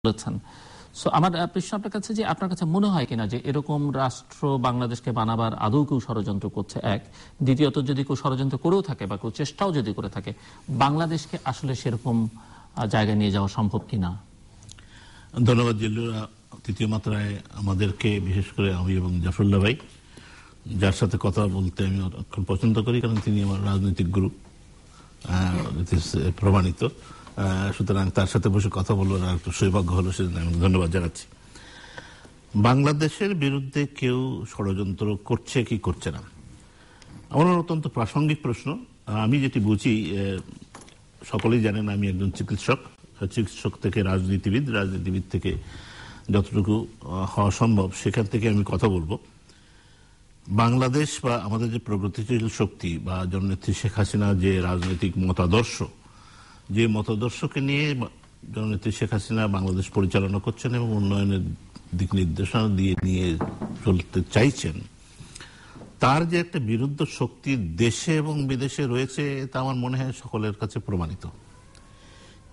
বলেছেন। সো আমার প্রশ্ন আপনার কাছে যে আপনার কাছে মনে হয় কিনা যে এরকম রাষ্ট্র বাংলাদেশকে বানাবার আদৌ কেউ ষড়যন্ত্র করছে, এক। দ্বিতীয়ত, যদি কেউ ষড়যন্ত্র করেও থাকে বা কেউ চেষ্টাও যদি করে থাকে, বাংলাদেশকে আসলে সেরকম জায়গায় নিয়ে যাওয়া সম্ভব কিনা? ধন্যবাদ জিল্লুর। তৃতীয় মাত্রায় আমাদেরকে, বিশেষ করে আমি এবং জাফরুল্লাহ ভাই, যার সাথে কথা বলতে আমি অত্যন্ত পছন্দ করি, কারণ তিনি আমার রাজনৈতিক গুরু, প্রমাণিত। সুতরাং তার সাথে বসে কথা বলবার আর একটু সৌভাগ্য হলো, সেজন্য আমি ধন্যবাদ জানাচ্ছি। বাংলাদেশের বিরুদ্ধে কেউ ষড়যন্ত্র করছে কি করছে না, আমার অত্যন্ত প্রাসঙ্গিক প্রশ্ন। আমি যেটি বুঝি, সকলেই জানেন আমি একজন চিকিৎসক থেকে রাজনীতিবিদ থেকে যতটুকু হওয়া সম্ভব সেখান থেকে আমি কথা বলবো। বাংলাদেশ বা আমাদের যে প্রগতিশীল শক্তি বা জননেত্রী শেখ হাসিনা যে রাজনৈতিক মতাদর্শ, যে মতাদর্শকে নিয়ে জননেত্রী শেখ হাসিনা বাংলাদেশ পরিচালনা করছেন এবং উন্নয়নের দিক নির্দেশনা দিয়ে নিয়ে চলতে চাইছেন, তার যে একটা বিরুদ্ধ শক্তি দেশে এবং বিদেশে রয়েছে, তা আমার মনে হয় সকলের কাছে প্রমাণিত।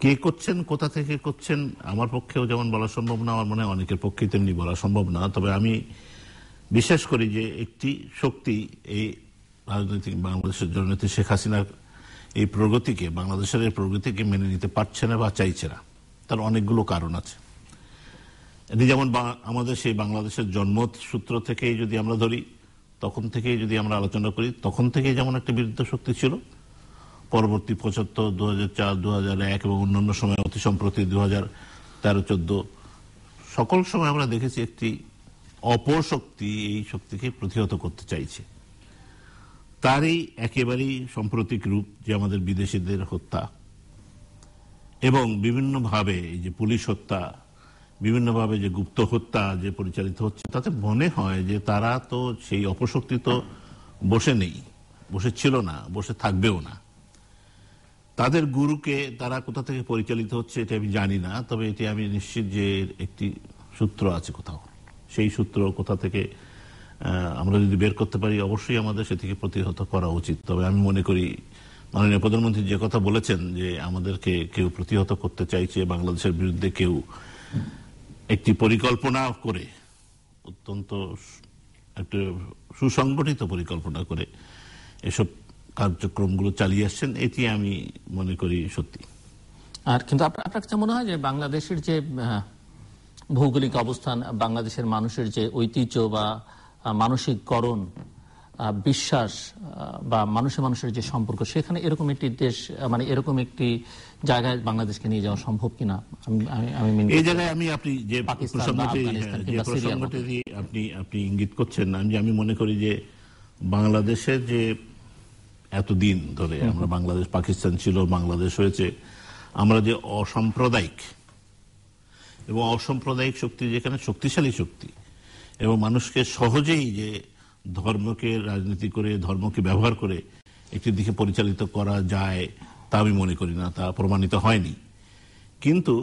কে করছেন, কোথা থেকে করছেন, আমার পক্ষেও যেমন বলা সম্ভব না, আমার মনে হয় অনেকের পক্ষেই তেমনি বলা সম্ভব না। তবে আমি বিশ্বাস করি যে একটি শক্তি এই রাজনৈতিক বাংলাদেশের জননেত্রী শেখ হাসিনার এই প্রগতিকে, বাংলাদেশের এই প্রগতিকে মেনে নিতে পারছে না বা চাইছে না। তার অনেকগুলো কারণ আছে। এটি যেমন আমাদের সেই বাংলাদেশের জন্মসূত্র থেকেই যদি আমরা ধরি, তখন থেকেই যদি আমরা আলোচনা করি, তখন থেকেই যেমন একটা বিরুদ্ধ শক্তি ছিল, পরবর্তী ৭৫, ২০০৪, ২০০১ এবং অন্যান্য সময় অতি সম্প্রতি ২০১৩-১৪ সকল সময় আমরা দেখেছি একটি অপশক্তি এই শক্তিকে প্রতিহত করতে চাইছে। তারই একেবারেই সাম্প্রতিক রূপ যে আমাদের বিদেশিদের হত্যা এবং বিভিন্নভাবে এই যে পুলিশ হত্যা, বিভিন্নভাবে যে গুপ্ত হত্যা যে পরিচালিত হচ্ছে, তাতে মনে হয় যে তারা তো সেই অপশক্তি তো বসে নেই, বসে ছিল না, বসে থাকবেও না। তাদের গুরুকে তারা কোথা থেকে পরিচালিত হচ্ছে এটা আমি জানি না, তবে এটি আমি নিশ্চিত যে একটি সূত্র আছে কোথাও। সেই সূত্র কোথা থেকে আমরা যদি বের করতে পারি, অবশ্যই আমাদের সেটিকে প্রতিহত করা উচিত। তবে আমি মনে করি মাননীয় প্রধানমন্ত্রী যে কথা বলেছেন যে আমাদেরকে কেউ প্রতিহত করতে চাইছে, বাংলাদেশের বিরুদ্ধে কেউ একটি পরিকল্পনা করে, অত্যন্ত একটা সুসংগঠিত পরিকল্পনা করে এসব কার্যক্রমগুলো চালিয়ে আসছেন, এটি আমি মনে করি সত্যি। আর কিন্তু আপনার কাছে মনে হয় যে বাংলাদেশের যে ভৌগোলিক অবস্থান, বাংলাদেশের মানুষের যে ঐতিহ্য বা মানসিককরণ, বিশ্বাস বা মানুষের যে সম্পর্ক, সেখানে এরকম একটি দেশ, মানে এরকম একটি জায়গায় বাংলাদেশকে নিয়ে যাওয়া সম্ভব কিনা? এই জায়গায় আমি আপনি যে প্রসঙ্গটি আপনি ইঙ্গিত করছেন, আমি মনে করি যে বাংলাদেশের যে এতদিন ধরে আমরা বাংলাদেশ, পাকিস্তান ছিল, বাংলাদেশ হয়েছে, আমরা যে অসাম্প্রদায়িক এবং অসাম্প্রদায়িক শক্তি, যেখানে শক্তিশালী শক্তি এবং মানুষকে সহজেই যে ধর্মকে রাজনীতি করে, ধর্মকে ব্যবহার করে একটি দিকে পরিচালিত করা যায়, তা আমি মনে করি না, তা প্রমাণিত হয়নি। কিন্তু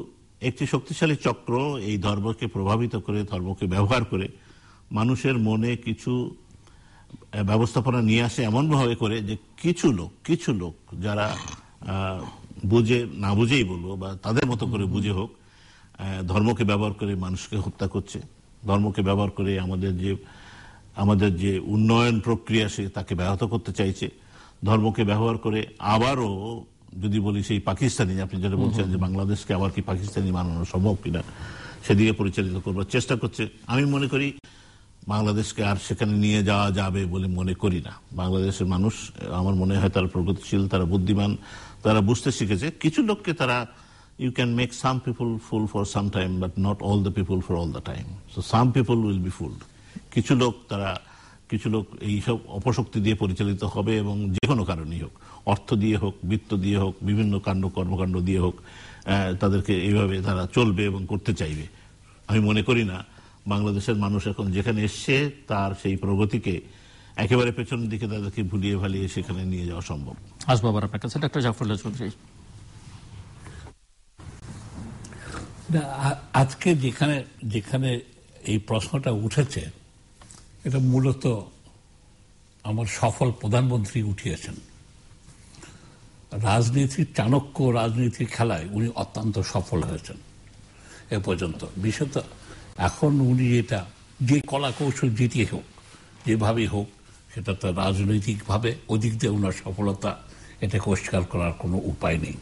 একটি শক্তিশালী চক্র এই ধর্মকে প্রভাবিত করে, ধর্মকে ব্যবহার করে মানুষের মনে কিছু ব্যবস্থাপনা নিয়ে আসে এমনভাবে করে যে কিছু লোক যারা বুঝে, না বুঝেই বলবো, বা তাদের মতো করে বুঝে হোক, ধর্মকে ব্যবহার করে মানুষকে হত্যা করছে, ধর্মকে ব্যবহার করে আমাদের যে উন্নয়ন প্রক্রিয়া সে তাকে ব্যাহত করতে চাইছে, ধর্মকে ব্যবহার করে আবারও যদি বলি সেই পাকিস্তানি, আপনি যেটা বলছেন যে বাংলাদেশকে আবার কি পাকিস্তানি বানানো সম্ভব কিনা, সেদিকে পরিচালিত করবার চেষ্টা করছে। আমি মনে করি বাংলাদেশকে আর সেখানে নিয়ে যাওয়া যাবে বলে মনে করি না। বাংলাদেশের মানুষ, আমার মনে হয় তারা প্রগতিশীল, তারা বুদ্ধিমান, তারা বুঝতে শিখেছে। কিছু লোককে তারা, you can make some people fool for some time, but not all the people for all the time. So some people will be fooled. কিছু লোক এইসব অপশক্তি দিয়ে পরিচালিত হবে, এবং যে কোনো কারণেই হোক, অর্থ দিয়ে হোক, বিত্ত দিয়ে হোক, বিভিন্ন কর্মকাণ্ড দিয়ে হোক, তাদেরকে এইভাবে তারা চলবে এবং করতে চাইবে। আমি মনে করি না বাংলাদেশের মানুষ এখন যেখানে এসছে তার সেই প্রগতিকে একেবারে পেছনের দিকে তাদেরকে ভুলিয়ে ভালিয়ে সেখানে নিয়ে যাওয়া সম্ভব। আসবো আবার আপনার কাছে, ডক্টর জাফরুল্লাহ চৌধুরী। আজকে যেখানে এই প্রশ্নটা উঠেছে, এটা মূলত আমার সফল প্রধানমন্ত্রী উঠিয়েছেন। রাজনীতির চাণক্য, রাজনীতির খেলায় উনি অত্যন্ত সফল হয়েছেন এ পর্যন্ত। বিশেষত এখন উনি এটা যে কলা কৌশল যেটি হোক, যেভাবেই হোক, সেটা তো রাজনৈতিকভাবে ওদিক দিয়ে ওনার সফলতা, এটাকে অস্বীকার করার কোনো উপায় নেই।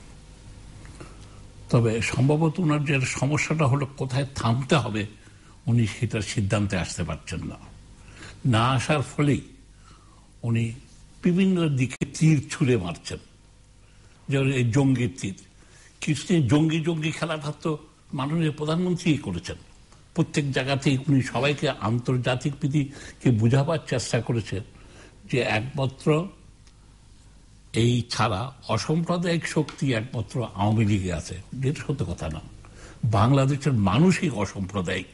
তবে সম্ভবত ওনার যে সমস্যাটা হলো কোথায় থামতে হবে উনি সেটার সিদ্ধান্তে আসতে পারছেন না। না আসার ফলেই উনি বিভিন্ন দিকে তীর ছুঁড়ে মারছেন, যেমন এই জঙ্গির তীর। কিছু জঙ্গি খেলাটা তো মাননীয় প্রধানমন্ত্রী করেছেন। প্রত্যেক জায়গাতেই উনি সবাইকে আন্তর্জাতিক প্রীতিকে বুঝাবার চেষ্টা করেছেন যে একমাত্র এই ছাড়া অসাম্প্রদায়িক শক্তি একমাত্র আওয়ামী লীগে আছে, যেটা সত্য কথা না। বাংলাদেশের মানুষই অসাম্প্রদায়িক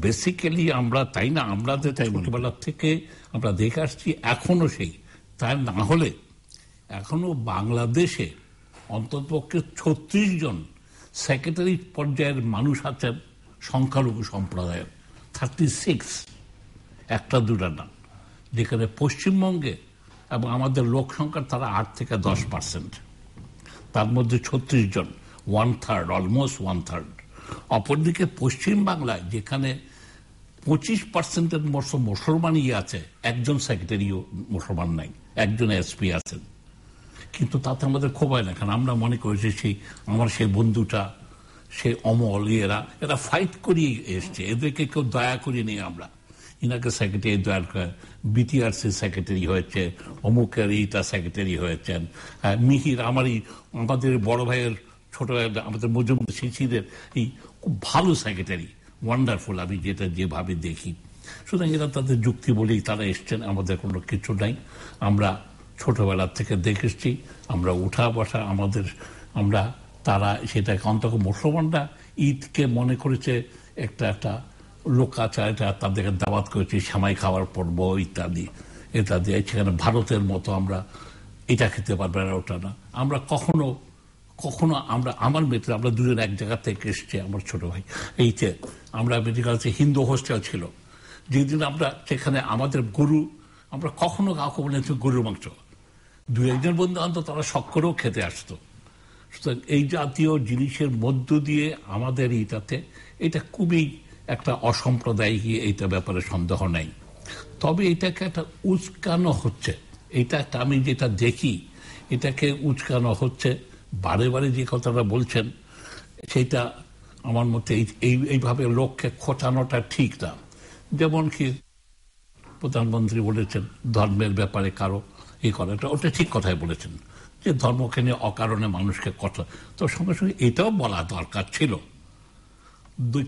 বেসিক্যালি, আমরা তাই না? আমরা ছোটবেলার থেকে আমরা দেখে আসছি, এখনো সেই। তাই না হলে এখনো বাংলাদেশে অন্ততপক্ষে 36 জন সেক্রেটারি পর্যায়ের মানুষ আছেন সংখ্যালঘু সম্প্রদায়ের, 36, একটা দুটা না। যেখানে পশ্চিমবঙ্গে এবং আমাদের লোক সংখ্যার তারা 8 থেকে 10%, তার মধ্যে 36 জন, 1/3, অলমোস্ট 1/3। অপরদিকে পশ্চিম বাংলায় যেখানে 25%-এর মতো মুসলমানই আছে, একজন সেক্রেটারিও মুসলমান নাই, একজন এসপি আছেন। কিন্তু তাতে আমাদের ক্ষোভ হয় না, কারণ আমরা মনে করেছি সেই আমার সেই বন্ধুটা, সে অমল, এরা ফাইট করিয়ে এসছে, এদেরকে কেউ দয়া করিয়ে নিয়ে আমরা ইনাকে সেক্রেটারি দয়া করে, বিটিআরসি সেক্রেটারি হয়েছে, অমুকের এইটা সেক্রেটারি হয়েছেন, মিহির আমাদের বড় ভাইয়ের ছোট ভাই আমাদের মজুমদার শিশিরের এই খুব ভালো সেক্রেটারি, ওয়ান্ডারফুল, আমি যেটা যেভাবে দেখি। সুতরাং এরা তাদের যুক্তি বলেই তারা এসছেন, আমাদের কোনো কিছু নাই। আমরা ছোটবেলার থেকে দেখেছি, আমরা উঠা বসা আমরা তারা সেটাকে অন্তত মুসলমানরা ঈদকে মনে করেছে একটা লোকাচার, এটা তাদেরকে দাওয়াত করেছি, সামাই খাওয়ার পর্ব ইত্যাদি ইত্যাদি। সেখানে ভারতের মতো আমরা এটা খেতে পারবে না, ওটা না। আমরা কখনো আমার মেয়েটা, আমরা দুজন এক জায়গা থেকে এসছে, আমার ছোট ভাই এইতে আমরা মেডিকেল হিন্দু হোস্টেল ছিল, যেদিন আমরা সেখানে আমাদের গরু, আমরা কখনো কাউকে বলেছি গরুর মাংস, দু একজন বন্ধু অন্তত তারা শখ করেও খেতে আসতো। সুতরাং এই জাতীয় জিনিসের মধ্য দিয়ে আমাদের এইটাতে এটা খুবই একটা অসাম্প্রদায়িক, এইটা ব্যাপারে সন্দেহ নাই। তবে এটাকে একটা উস্কানো হচ্ছে, এটা একটা আমি যেটা দেখি, এটাকে উস্কানো হচ্ছে বারে বারে। যে কথাটা বলছেন সেটা আমার মতে এইভাবে লোককে খোঁচানোটা ঠিক না। যেমন কি প্রধানমন্ত্রী বলেছেন ধর্মের ব্যাপারে কারো এই কথাটা, ওটা ঠিক কথাই বলেছেন যে ধর্মকে নিয়ে অকারণে মানুষকে কথা, তো সঙ্গে সঙ্গে এটাও বলা দরকার ছিল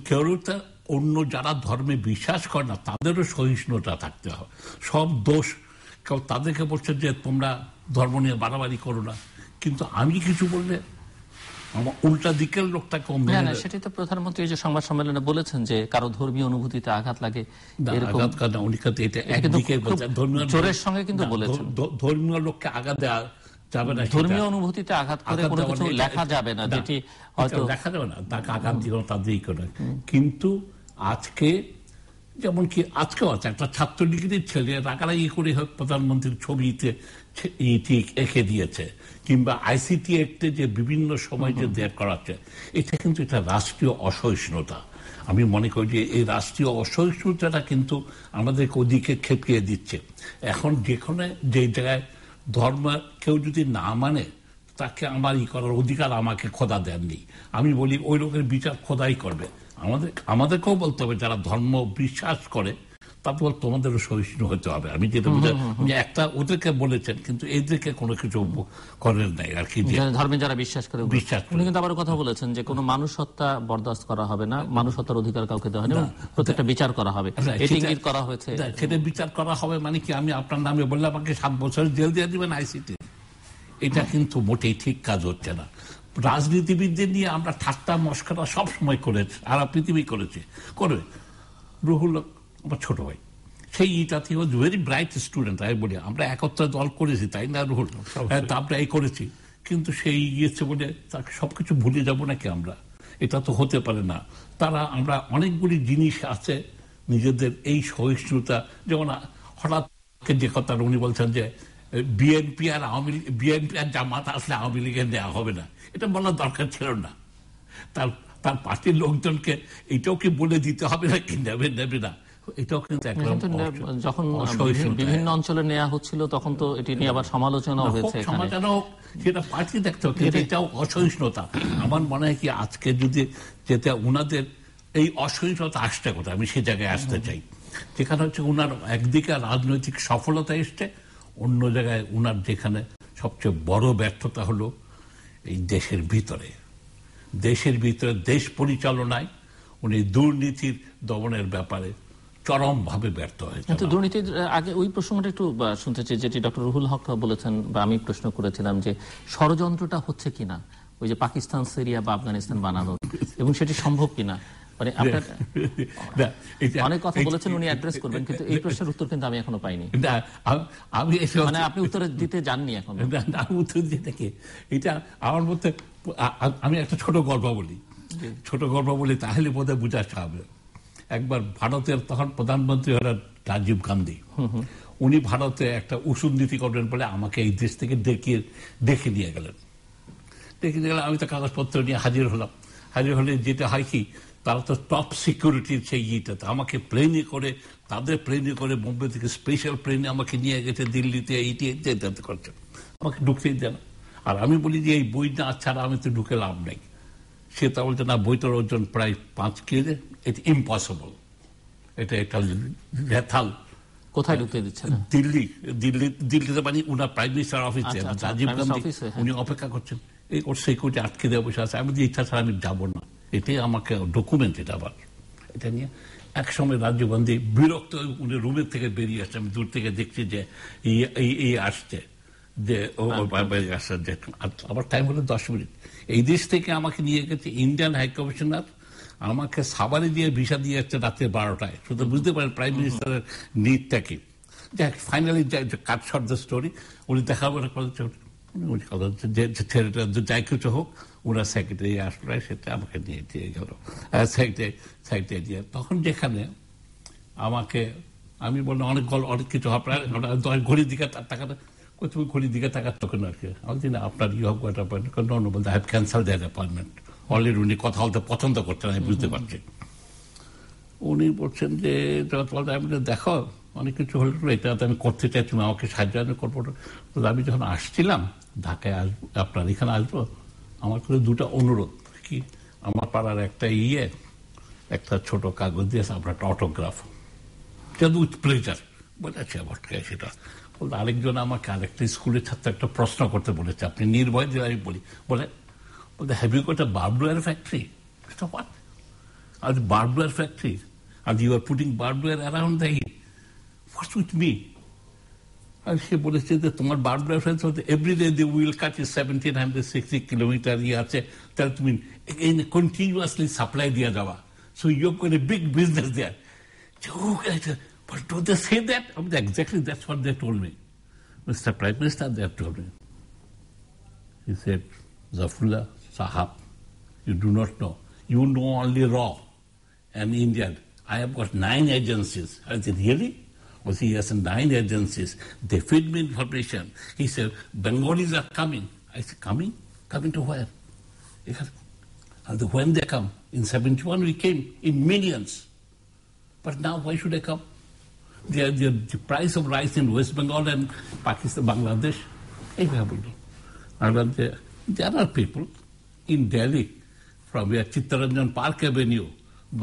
কেউ অন্য যারা ধর্মে বিশ্বাস করে না তাদেরও সহিষ্ণুতা থাকতে হবে। সব দোষ কেউ তাদেরকে বলছে যে তোমরা ধর্ম নিয়ে বাড়াবাড়ি করো না, কিন্তু আমি কিছু বললে আমার উল্টা দিকের লোকটা কম। সেটাই তো প্রধানমন্ত্রী যে সংবাদ সম্মেলনে বলেছেন যে কারো ধর্মীয় অনুভূতিতে আঘাত লাগে, জোরের সঙ্গে কিন্তু বলেছেন ধর্মীয় লোককে আঘাত দেওয়া যাবে না, ধর্মীয় অনুভূতিতে আঘাত করে কোনো কিছু লেখা যাবে না, যেটি হয়তো লেখা যাবে না, তাকে আঘাত দিল তাদেরই করে। কিন্তু আজকে যেমন কি আজকেও আছে একটা ছাত্রলীগের ছেলে রাগারাগি করে প্রধানমন্ত্রীর ছবিতে এঁকে দিয়েছে, কিংবা আইসিটি অ্যাক্টে যে বিভিন্ন সময় যে দেয়া করাচ্ছে, এটা কিন্তু এটা রাষ্ট্রীয় অসহিষ্ণুতা। আমি মনে করি যে এই রাষ্ট্রীয় অসহিষ্ণুতাটা কিন্তু আমাদেরকে ওদিকে খেপিয়ে দিচ্ছে। এখন যেখানে যে জায়গায় ধর্ম কেউ যদি না মানে তাকে আমার করার অধিকার আমাকে খোদা দেননি। আমি বলি ওই লোকের বিচার খোদাই করবে। আমাদেরকেও বলতে হবে যারা ধর্ম বিশ্বাস করে তারপর তোমাদেরও সহিষ্ণু হতে হবে। আমি যেটা একটা ওদেরকে বলেছেন, কিন্তু এদেরকে কোনো কিছু করেন নাই আর কি, ধর্মে যারা বিশ্বাস করে। উনি কিন্তু আবার কথা বলেছেন যে কোনো মানুষ হত্যা বরদাস্ত করা হবে না, মানুষ হত্যার অধিকার কাউকে দেওয়া হয় না, প্রত্যেকটা বিচার করা হবে, এটি ইঙ্গিত করা হয়েছে। সেটা বিচার করা হবে মানে কি আমি আপনার নামে বললে আমাকে 7 বছর জেল দিয়ে দিবেন আইসিটি, এটা কিন্তু মোটেই ঠিক কাজ হচ্ছে না। রাজনীতিবিদদের নিয়ে আমরা ঠাট্টা মস্করা সবসময় করেছি, সারা পৃথিবী করেছে, করবে। রুহুল আমার ছোট ভাই, সেই ইটাতে ভেরি ব্রাইট স্টুডেন্ট। আমি বলি আমরা একত্রে দল করেছি, তাই না রুহুল? আমরা এই করেছি, কিন্তু সেই গিয়েছে বলে তাকে সবকিছু ভুলে যাব নাকি আমরা? এটা তো হতে পারে না। আমরা অনেকগুলি জিনিস আছে নিজেদের এই সহিষ্ণুতা, যেমন হঠাৎ যে কথা উনি বলছেন যে বিএনপি আর জামাত আসলে আওয়ামী লীগের দেওয়া হবে না, এটা বলার দরকার ছিল না। তার পার্টির লোকজনকে এটাও কি বলে দিতে হবে না কি নেবে না, এটাও কিন্তু যখন বিভিন্ন অঞ্চলে নেওয়া হচ্ছিল তখন তো এটি নিয়ে আবার সমালোচনা হয়েছে। সমালোচনা হোক, সেটা পার্টি দেখতে হবে, কিন্তু এটাও অসহিষ্ণুতা। আমার মনে হয় কি আজকে যদি যেটা উনাদের এই অসহিষ্ণুতা আসতে কথা, আমি সে জায়গায় আসতে চাই যেখানে হচ্ছে উনার একদিকে রাজনৈতিক সফলতা এসছে, অন্য জায়গায় উনার যেখানে সবচেয়ে বড় ব্যর্থতা হলো এই দেশের ভিতরে দেশ পরিচালনায় উনি দুর্নীতির দমনের ব্যাপারে চরমভাবে ব্যর্থ হয়েছে। কিন্তু দুর্নীতির আগে ওই প্রসঙ্গটা একটু শুনতে চাই, যেটি ডক্টর রুহুল হক বলেছেন বা আমি প্রশ্ন করেছিলাম যে ষড়যন্ত্রটা হচ্ছে কিনা ওই যে পাকিস্তান, সিরিয়া বা আফগানিস্তান বানানোর, এবং সেটি সম্ভব কিনা। মানে আপনার অনেক কথা বলেছেন, উনি অ্যাড্রেস করবেন, কিন্তু এই প্রশ্নের উত্তর কিন্তু আমি এখনো পাইনি। আমি মানে আপনি উত্তর দিতে যাননি এখন? উত্তর দিতে কি, এটা আমার মধ্যে আমি একটা ছোট গল্প বলি তাহলে বোধহয় বোঝা হবে। একবার ভারতের তখন প্রধানমন্ত্রী হলেন রাজীব গান্ধী। উনি ভারতে একটা ওষুধ নীতি করবেন বলে আমাকে এই দেশ থেকে ডেকে নিয়ে গেলেন। আমি তো কাগজপত্র নিয়ে হাজির হলে যেটা হয় কি, তারা তো টপ সিকিউরিটির সেই ইয়েটাতে আমাকে তাদের প্লেনে করে বোম্বে থেকে স্পেশাল প্লেনে আমাকে নিয়ে গেছে দিল্লিতে, এইটি করছে, আমাকে ঢুকতেই দেন। আর আমি বলি যে এই বই না ছাড়া আমি তো ঢুকে লাভ নেই। সে তা বলছে না, বইটার ওজন প্রায় 5 কেজি, এটা ইম্পসিবল, এটা একটা লেথাল। কোথায় ঢুকতে দিচ্ছে? দিল্লিতে, মানে উনার প্রাইম মিনিস্টার অফিসে রাজীব গান্ধী, উনি অপেক্ষা করছেন, এই ওর সিকিউরিটি আটকে দেওয়া বসে আছে। আমি ইচ্ছা ছাড়া আমি যাবো না, এটাই আমাকে ডকুমেন্ট। এটা আবার এটা নিয়ে এক সময় রাজীব গান্ধী বিরক্ত, উনি রুমের থেকে বেরিয়ে আসছে, আমি দূর থেকে দেখছি যে এই আসছে, যে আবার টাইম হলো 10 মিনিট। এই দেশ থেকে আমাকে নিয়ে গেছে ইন্ডিয়ান হাই কমিশনার, আমাকে সাবারি দিয়ে ভিসা দিয়ে যাচ্ছে রাত্রে 12টায়। শুধু বুঝতে পারেন প্রাইম মিনিস্টারের নিডটা কি। Finally cut short the story, উনি দেখাবেন ছেলেটা যাই কিছু হোক, ওনার সেক্রেটারি আসলে সেটা আমাকে নিয়ে দিয়ে গেল সেক্রেটারি দিয়ে। তখন যেখানে আমাকে আমি বললাম অনেক কিছু আপনার ঘড়ির দিকে টাকাটা, তুমি ঘড়ির দিকে টাকার চোখে না কি আমি না আপনার ইউ হ্যাভ গট অ্যাপয়েন্টমেন্ট, বলতে I have cancel that appointment already. উনি কথা বলতে পছন্দ করছেন, আমি বুঝতে পারছি। উনি বলছেন যে আমি দেখো অনেক কিছু হল, এটা আমি করতে চাই, তুমি আমাকে সাহায্য করবো। আমি যখন আসছিলাম ঢাকায় আপনার এখানে আসবো, আমার কাছে 2টা অনুরোধ। কি, আমার পাড়ার একটা ছোট কাগজ দিয়েছে, আপনার একটা অটোগ্রাফ, উইথ প্লেজার বলেছে আমার সেটা। বলতে আরেকজন আমাকে আরেকটা স্কুলের ছাত্র একটা প্রশ্ন করতে বলেছে, আপনি নির্ভয় দিয়ে আমি বলতে have you got a barbed wire factory? What? আর বার্বড ওয়্যার ফ্যাক্টরি, আর you are putting barbed wire around the hill, what's with me? আর সে বলেছে যে তোমার barbed wire factory everyday they will cut 1760 kilometre আছে, তাহলে তুমি কন্টিনিউয়াসলি সাপ্লাই দিয়ে যাওয়া, so you have got a big business there. But do they say that? Exactly, that's what they told me. Mr. Prime Minister, they have told me. He said, Zafrullah Sahab, you do not know. You know only raw and Indian. I have got 9 agencies. I said, really? Was he has 9 agencies. They feed me information. He said, Bengalis are coming. I said, coming? Coming to where? And when they come? In 71 we came in millions. But now why should I come? The price of rice in West Bengal and Pakistan, Bangladesh, and there are people in Delhi from where Chittaranjan Park Avenue,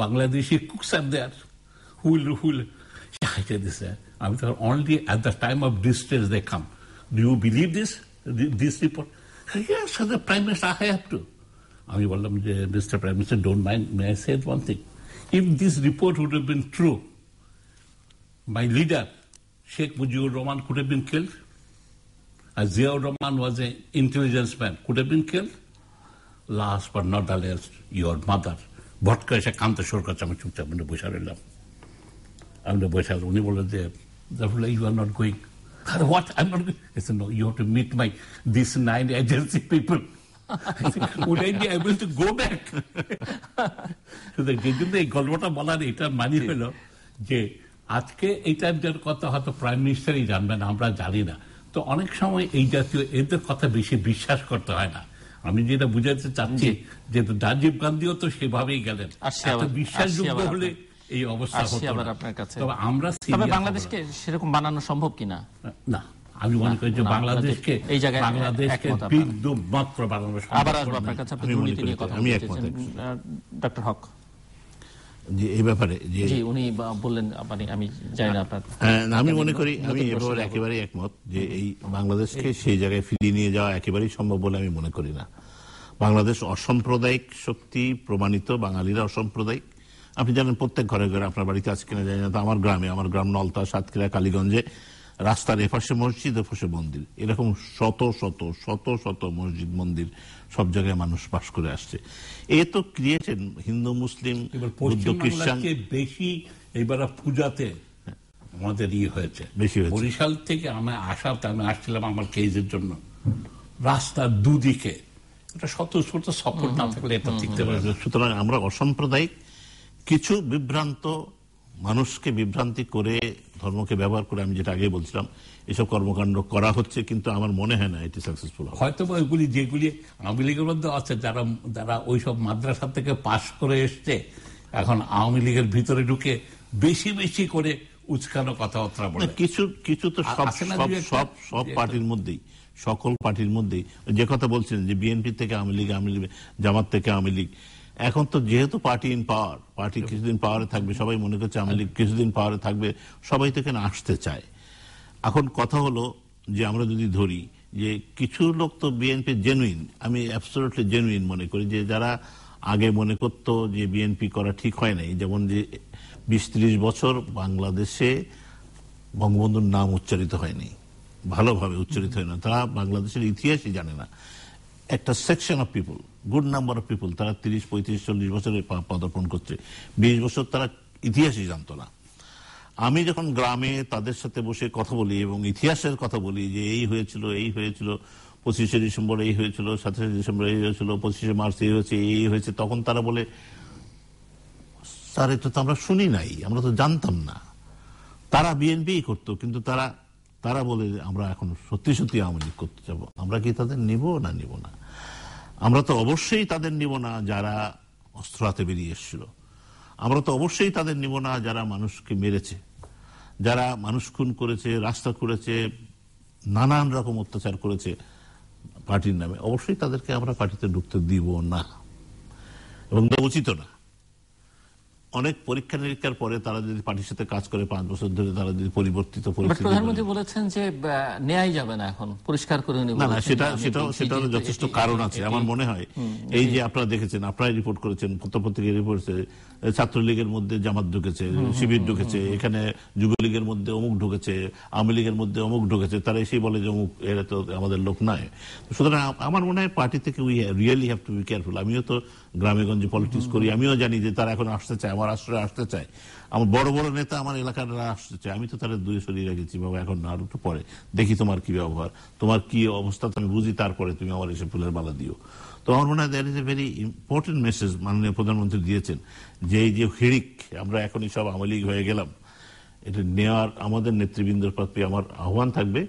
Bangladeshi cooks are there who will I said this, only at the time of distress they come. Do you believe this report? Yes, as the Prime Minister, I have to. Mr. Prime Minister, don't mind, may I say one thing? If this report would have been true, my leader, Sheikh Mujibur Rahman, could have been killed. As Ziaur Rahman was an intelligence man, could have been killed. Last but not the least, your mother. ভটকা এসে কান্তে শুরু করছে, আমি চুপচাপ বসে রইলাম। আমি বসে উনি বললেন যে you are not going. What? I'm not going. I said, no, you have to meet these 9 agency people. Would I be able to go back? যে জন্য এই গল্পটা বলার এটার মানে হলো যে আজকে এইটার কথা হয়তো প্রাইম মিনিস্টারই জানবেন, আমরা জানি না। তো অনেক সময় এই জাতীয় এদের কথা বেশি বিশ্বাস করতে হয় না। আমি যেটা বুঝাতে চাচ্ছি যে রাজীব গান্ধীও তো সেভাবেই গেলেন, এত বিশ্বাসযোগ্য হলে এই অবস্থা হতো না। তবে আমরা বাংলাদেশকে সেরকম বানানো সম্ভব কিনা না, আমি মনে করি যে বাংলাদেশকে বিন্দু মাত্র বানানো সম্ভব। আবার আসবো আপনার কাছে, আপনি দুর্নীতি নিয়ে কথা বলছেন ডক্টর হক যে এই ব্যাপারে যে উনি বললেন, মানে আমি জানি না আপনার। আমি মনে করি আমি এ ব্যাপারে একেবারেই একমত যে এই বাংলাদেশকে সেই জায়গায় ফিরিয়ে নিয়ে যাওয়া একেবারেই সম্ভব বলে আমি মনে করি না। বাংলাদেশ অসাম্প্রদায়িক শক্তি প্রমাণিত, বাঙালিরা অসাম্প্রদায়িক। আপনি জানেন প্রত্যেক ঘরে ঘরে, আপনার বাড়িতে আছে কিনা জানি না, তো আমার গ্রাম নলতা, সাতক্ষীরা, কালীগঞ্জে রাস্তার এপাশে মসজিদ এপাশে মন্দির, এরকম শত শত শত শত মসজিদ মন্দির সব জায়গায় মানুষ বাস করে আসছে। এ তো ক্রিয়েটেড হিন্দু মুসলিম বৌদ্ধ খ্রিস্টান বেশি এবার পূজাতে আমাদের হয়েছে বেশি। বরিশাল থেকে আমি আসছিলাম আমার কেজের জন্য, রাস্তার দুদিকে এটা স্বতঃস্ফূর্ত সাপোর্ট না থাকলে এটা টিকতে পারে। সুতরাং আমরা অসাম্প্রদায়িক কিছু বিভ্রান্ত মানুষকে বিভ্রান্তি করে ধর্মকে ব্যবহার করে, আমি যেটা আগে বলছিলাম, এসব কর্মকাণ্ড করা হচ্ছে, কিন্তু আমার মনে হয় না এটি সাকসেসফুল হবে। হয়তো ওইগুলি যেগুলি আওয়ামী লীগের মধ্যে আছে, যারা ওইসব মাদ্রাসা থেকে পাশ করে এসছে, এখন আওয়ামী লীগের ভিতরে ঢুকে বেশি বেশি করে উস্কানো কথাবার্তা বলে। কিছু তো সব পার্টির মধ্যেই, সকল পার্টির মধ্যেই যে কথা বলছেন যে বিএনপি থেকে আওয়ামী লীগ, জামাত থেকে আওয়ামী লীগ, এখন তো যেহেতু পার্টি ইন পাওয়ার, পার্টি কিছুদিন পাওয়ারে থাকবে, সবাই মনে করছে আওয়ামী লীগ কিছুদিন পাওয়ারে থাকবে, সবাই তো এখানে আসতে চায়। এখন কথা হলো যে আমরা যদি ধরি যে কিছু লোক তো বিএনপি জেনুইন, আমি অ্যাবসলিউটলি জেনুইন মনে করি, যে যারা আগে মনে করতো যে বিএনপি করা ঠিক হয় নাই, যেমন যে 20-30 বছর বাংলাদেশে বঙ্গবন্ধুর নাম উচ্চারিত হয়নি, ভালোভাবে উচ্চারিত হয় না, তারা বাংলাদেশের ইতিহাসই জানে না। একটা section of people, good number of people, তারা 30, 35, 40 বছরে পদার্পণ করছে, 20 বছর তারা ইতিহাসই জানতো না। আমি যখন গ্রামে তাদের সাথে বসে কথা বলি এবং ইতিহাসের কথা বলি যে এই হয়েছিল 25শে ডিসেম্বর এই হয়েছিল, 27শে ডিসেম্বর এই হয়েছিল, 25শে মার্চ এই হয়েছে, এই হয়েছে, তখন তারা বলে স্যার এটা তো আমরা শুনি নাই, আমরা তো জানতাম না। তারা বিএনপি করতো, কিন্তু তারা বলে আমরা এখন সত্যি সত্যি আওয়ামী লীগ করতে যাবো। আমরা কি তাদের নিব না নিব না? আমরা তো অবশ্যই তাদের নিব না যারা অস্ত্র হাতে বেরিয়ে এসেছিল। আমরা তো অবশ্যই তাদের নিব না যারা মানুষকে মেরেছে, যারা মানুষ খুন করেছে, রাস্তা করেছে, নানান রকম অত্যাচার করেছে পার্টির নামে। অবশ্যই তাদেরকে আমরা পার্টিতে ঢুকতে দিব না, এবং উচিত না। অনেক পরীক্ষা নিরীক্ষার পরে তারা যদি পার্টির সাথে কাজ করে 5 বছর ধরে, তারা যদি পরিবর্তিত পরিস্থিতি, প্রধানমন্ত্রী বলেছেন যে নেয়াই যাবে না, এখন পরিষ্কার করে নেব। না, সেটারও যথেষ্ট কারণ আছে আমার মনে হয়। এই যে আপনারা দেখেছেন, আপনারাই রিপোর্ট করেছেন, পত্রপত্রিকায় রিপোর্ট হয়েছে, ছাত্রলীগের মধ্যে জামাত ঢুকেছে, শিবির ঢুকেছে, এখানে যুবলীগের মধ্যে অমুক ঢুকেছে, আওয়ামী লীগের মধ্যে অমুক ঢুকেছে, তারা এসেই বলে যে অমুক, এরা তো আমাদের লোক নয়। সুতরাং আমার মনে হয় পার্টি থেকে we really have to be careful. আমিও তো গ্রামে গঞ্জে পলিটিক্স করি, আমিও জানি যে তারা এখন আসতে চায়, আমার আশ্রয় আসতে চায়, আমার বড় বড় নেতা আমার এলাকার আসতে চায়। আমি তো তাদের দূরে সরিয়ে রেখেছি, বাবা এখন আর একটু পরে দেখি তোমার কি ব্যবহার, তোমার কি অবস্থা আমি বুঝি, তারপরে তুমি আমার এসে ফুলের মালা দিও। তো আমার মনে হয় that is a very important message মাননীয় প্রধানমন্ত্রী দিয়েছেন, যে এই যে হিড়িক আমরা এখনই সব আওয়ামী লীগ হয়ে গেলাম, এটা নেওয়ার আমাদের নেতৃবৃন্দের প্রতি আমার আহ্বান থাকবে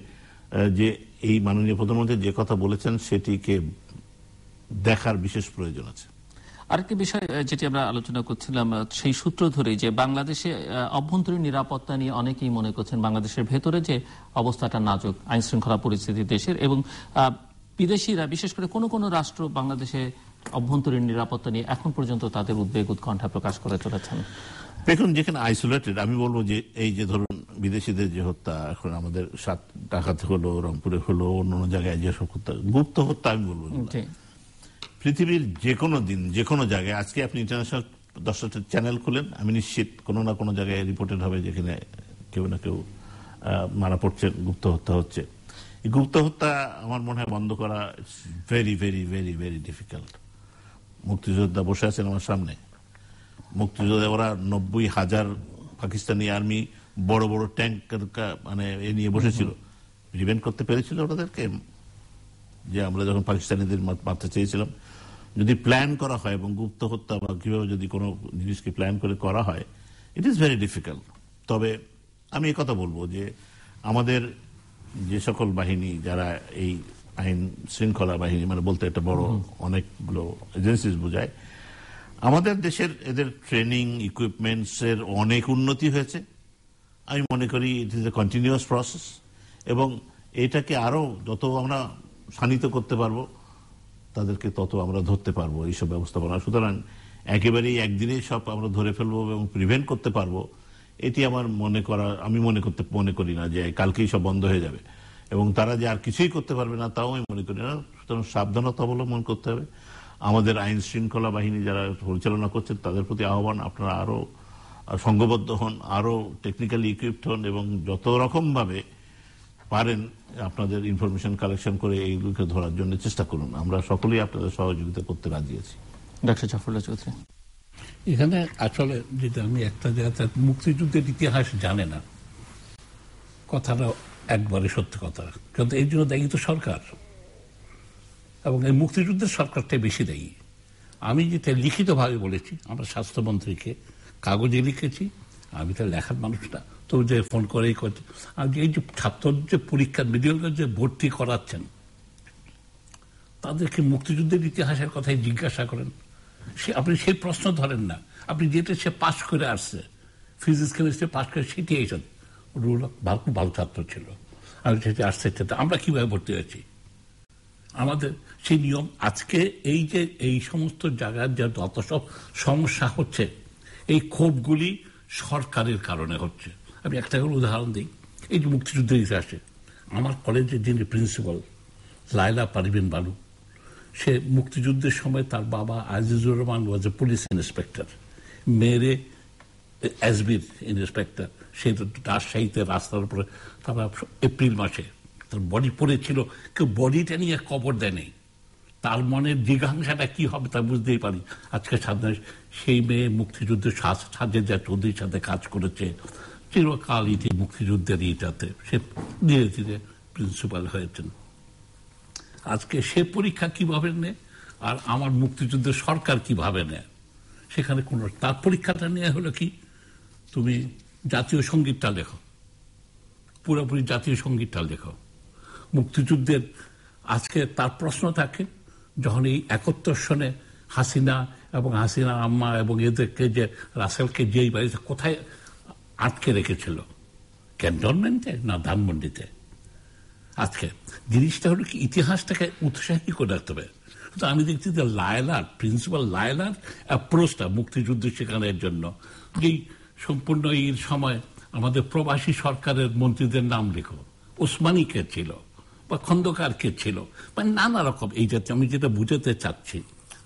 যে এই মাননীয় প্রধানমন্ত্রী যে কথা বলেছেন সেটিকে দেখার বিশেষ প্রয়োজন আছে। আরেকটি বিষয় যেটি আমরা আলোচনা করছিলাম, সেই সূত্র ধরে যে বাংলাদেশে অভ্যন্তরীণ নিরাপত্তা নিয়ে অনেকেই মনে করছেন বাংলাদেশের ভেতরে যে অবস্থাটা নাজুক, আইন শৃঙ্খলা পরিস্থিতি দেশের, এবং বিদেশিরা বিশেষ করে কোন কোন রাষ্ট্র বাংলাদেশে অভ্যন্তরীণ নিরাপত্তা নিয়ে এখন পর্যন্ত তাদের উদ্বেগ উৎকণ্ঠা প্রকাশ করে চলেছেন। দেখুন, যেখানে আইসোলেটেড, আমি বলবো যে এই যে ধরুন বিদেশিদের যে হত্যা, এখন আমাদের ঢাকাতে হলো, রংপুরে হলো, অন্য জায়গায় যেসব হত্যা, গুপ্ত হত্যা আমি বলবো পৃথিবীর যে কোনো দিন যে কোনো জায়গায়, আজকে আপনি ইন্টারন্যাশনাল 10টা চ্যানেল খুলেন, আমি নিশ্চিত কোনো না কোনো জায়গায় রিপোর্টেড হবে যেখানে কেউ না কেউ মারা পড়ছে, গুপ্ত হত্যা হচ্ছে। এই গুপ্ত হত্যা আমার মনে হয় বন্ধ করা very very very very difficult. মুক্তিযোদ্ধা বসে আছেন আমার সামনে, মুক্তিযোদ্ধা, ওরা 90,000 পাকিস্তানি আর্মি বড় বড় ট্যাঙ্ক মানে এ নিয়ে বসেছিল, প্রিভেন্ট করতে পেরেছিল ওদেরকে, যে আমরা যখন পাকিস্তানিদের মারতে চেয়েছিলাম। যদি প্ল্যান করা হয় এবং গুপ্ত হত্যা বা কিভাবে যদি কোনো জিনিসকে প্ল্যান করে করা হয়, ইট ইজ ভেরি ডিফিকাল্ট। তবে আমি কথা বলবো যে আমাদের যে সকল বাহিনী যারা এই আইন শৃঙ্খলা বাহিনী, মানে বলতে একটা বড় অনেকগুলো এজেন্সিস বোঝায়। আমাদের দেশের এদের ট্রেনিং ইকুইপমেন্টস এর অনেক উন্নতি হয়েছে। আমি মনে করি it is a continuous process, এবং এটাকে আরো যত আমরা শানিত করতে পারবো তাদেরকে তত আমরা ধরতে পারবো এইসব ব্যবস্থাপনা। সুতরাং একেবারেই একদিনেই সব আমরা ধরে ফেলবো এবং প্রিভেন্ট করতে পারবো, এটি আমার আমি মনে করি না যে কালকেই সব বন্ধ হয়ে যাবে এবং তারা যে আর কিছুই করতে পারবে না, তাও আমি মনে করি না। সুতরাং সাবধানতা অবলম্বন করতে হবে। আমাদের আইন শৃঙ্খলা বাহিনী যারা পরিচালনা করছেন তাদের প্রতি আহ্বান, আপনারা আরো সংঘবদ্ধ হন, আরো টেকনিক্যালি ইকুইপড হন এবং যত রকম ভাবে পারেন আপনাদের ইনফরমেশন কালেকশন করে এইগুলোকে ধরার জন্য চেষ্টা করুন। আমরা সকলেই আপনাদের সহযোগিতা করতে রাজি আছি। ডক্টর জাফরুল্লাহ চৌধুরী, এখানে আসলে যেটা আমি একটা জায়গাতে মুক্তিযুদ্ধের ইতিহাস জানে না কথাটা একবারে সত্য কথা, কিন্তু এই জন্য দায়ী তো সরকার, এবং এই মুক্তিযুদ্ধের সরকারটাই বেশি দায়ী। আমি যেটা লিখিতভাবে বলেছি, আমরা স্বাস্থ্যমন্ত্রীকে কাগজে লিখেছি, আমি তো লেখার মানুষ না, তো যে ফোন করেই করছে। আর এই যে ছাত্র যে পরীক্ষা মেডিকেল যে ভর্তি করাচ্ছেন তাদেরকে মুক্তিযুদ্ধের ইতিহাসের কথাই জিজ্ঞাসা করেন, আপনি সেই প্রশ্ন ধরেন না। আপনি যেটা সে পাশ করে আসছে, ফিজিক্স কেমিস্ট্রি পাশ করে সেটি এইসব রুল খুব ভালো ছাত্র ছিল, আমি সেটা আসছে সেটা আমরা কিভাবে ভর্তি হয়েছি, আমাদের সেই নিয়ম। আজকে এই যে এই সমস্ত জায়গার যে যত সব সমস্যা হচ্ছে, এই ক্ষোভগুলি সরকারের কারণে হচ্ছে। আমি একটা করে উদাহরণ দিই। এই যে মুক্তিযুদ্ধের ইতিহাসে আমার কলেজের যিনি প্রিন্সিপাল লায়লা পারভিন বানু, সে মুক্তিযুদ্ধের সময় তার বাবা আজিজুর রহমান ওয়াজ এ পুলিশ ইন্সপেক্টর, মেরে এসবির ইন্সপেক্টর। সে রাজশাহীতে রাস্তার উপরে তারা এপ্রিল মাসে তার বডি পড়েছিল, কেউ বডিটা নিয়ে কবর দেয় নেই। তার মনের জিজ্ঞাসাটা কি হবে তা বুঝতেই পারি। আজকে সেই মেয়ে মুক্তিযুদ্ধের সাজেদা চৌধুরীর সাথে কাজ করেছে চিরকাল ইতি মুক্তিযুদ্ধের ইটাতে, সে ধীরে ধীরে প্রিন্সিপাল হয়েছেন। আজকে সে পরীক্ষা কিভাবে নেয় আর আমার মুক্তিযুদ্ধের সরকার কিভাবে নেয়, সেখানে কোন তার পরীক্ষাটা নেওয়া হলো কি, তুমি জাতীয় সঙ্গীতটা লেখো, পুরোপুরি জাতীয় সঙ্গীতটা লেখো। মুক্তিযুদ্ধের আজকে তার প্রশ্ন থাকে, যখন এই 71 সনে হাসিনা এবং হাসিনা আম্মা এবং এদেরকে যে রাসেলকে যেই বাড়িতে কোথায় আটকে রেখেছিল, ক্যান্টনমেন্টে না ধানমন্ডিতে। আজকে জিনিসটা হলো কি, ইতিহাসটাকে উৎসাহী করে রাখতে হবে। তো আমি দেখছি যে লায়লার প্রিন্সিপাল লায়লার অ্যাপ্রোচটা মুক্তিযুদ্ধ শেখানোর জন্য, যেই সম্পূর্ণ এর সময় আমাদের প্রবাসী সরকারের মন্ত্রীদের নাম লেখো, ওসমানী কে ছিল বা খন্দকার কে ছিল, মানে নানা রকম। এইটাতে আমি যেটা বুঝাতে চাচ্ছি,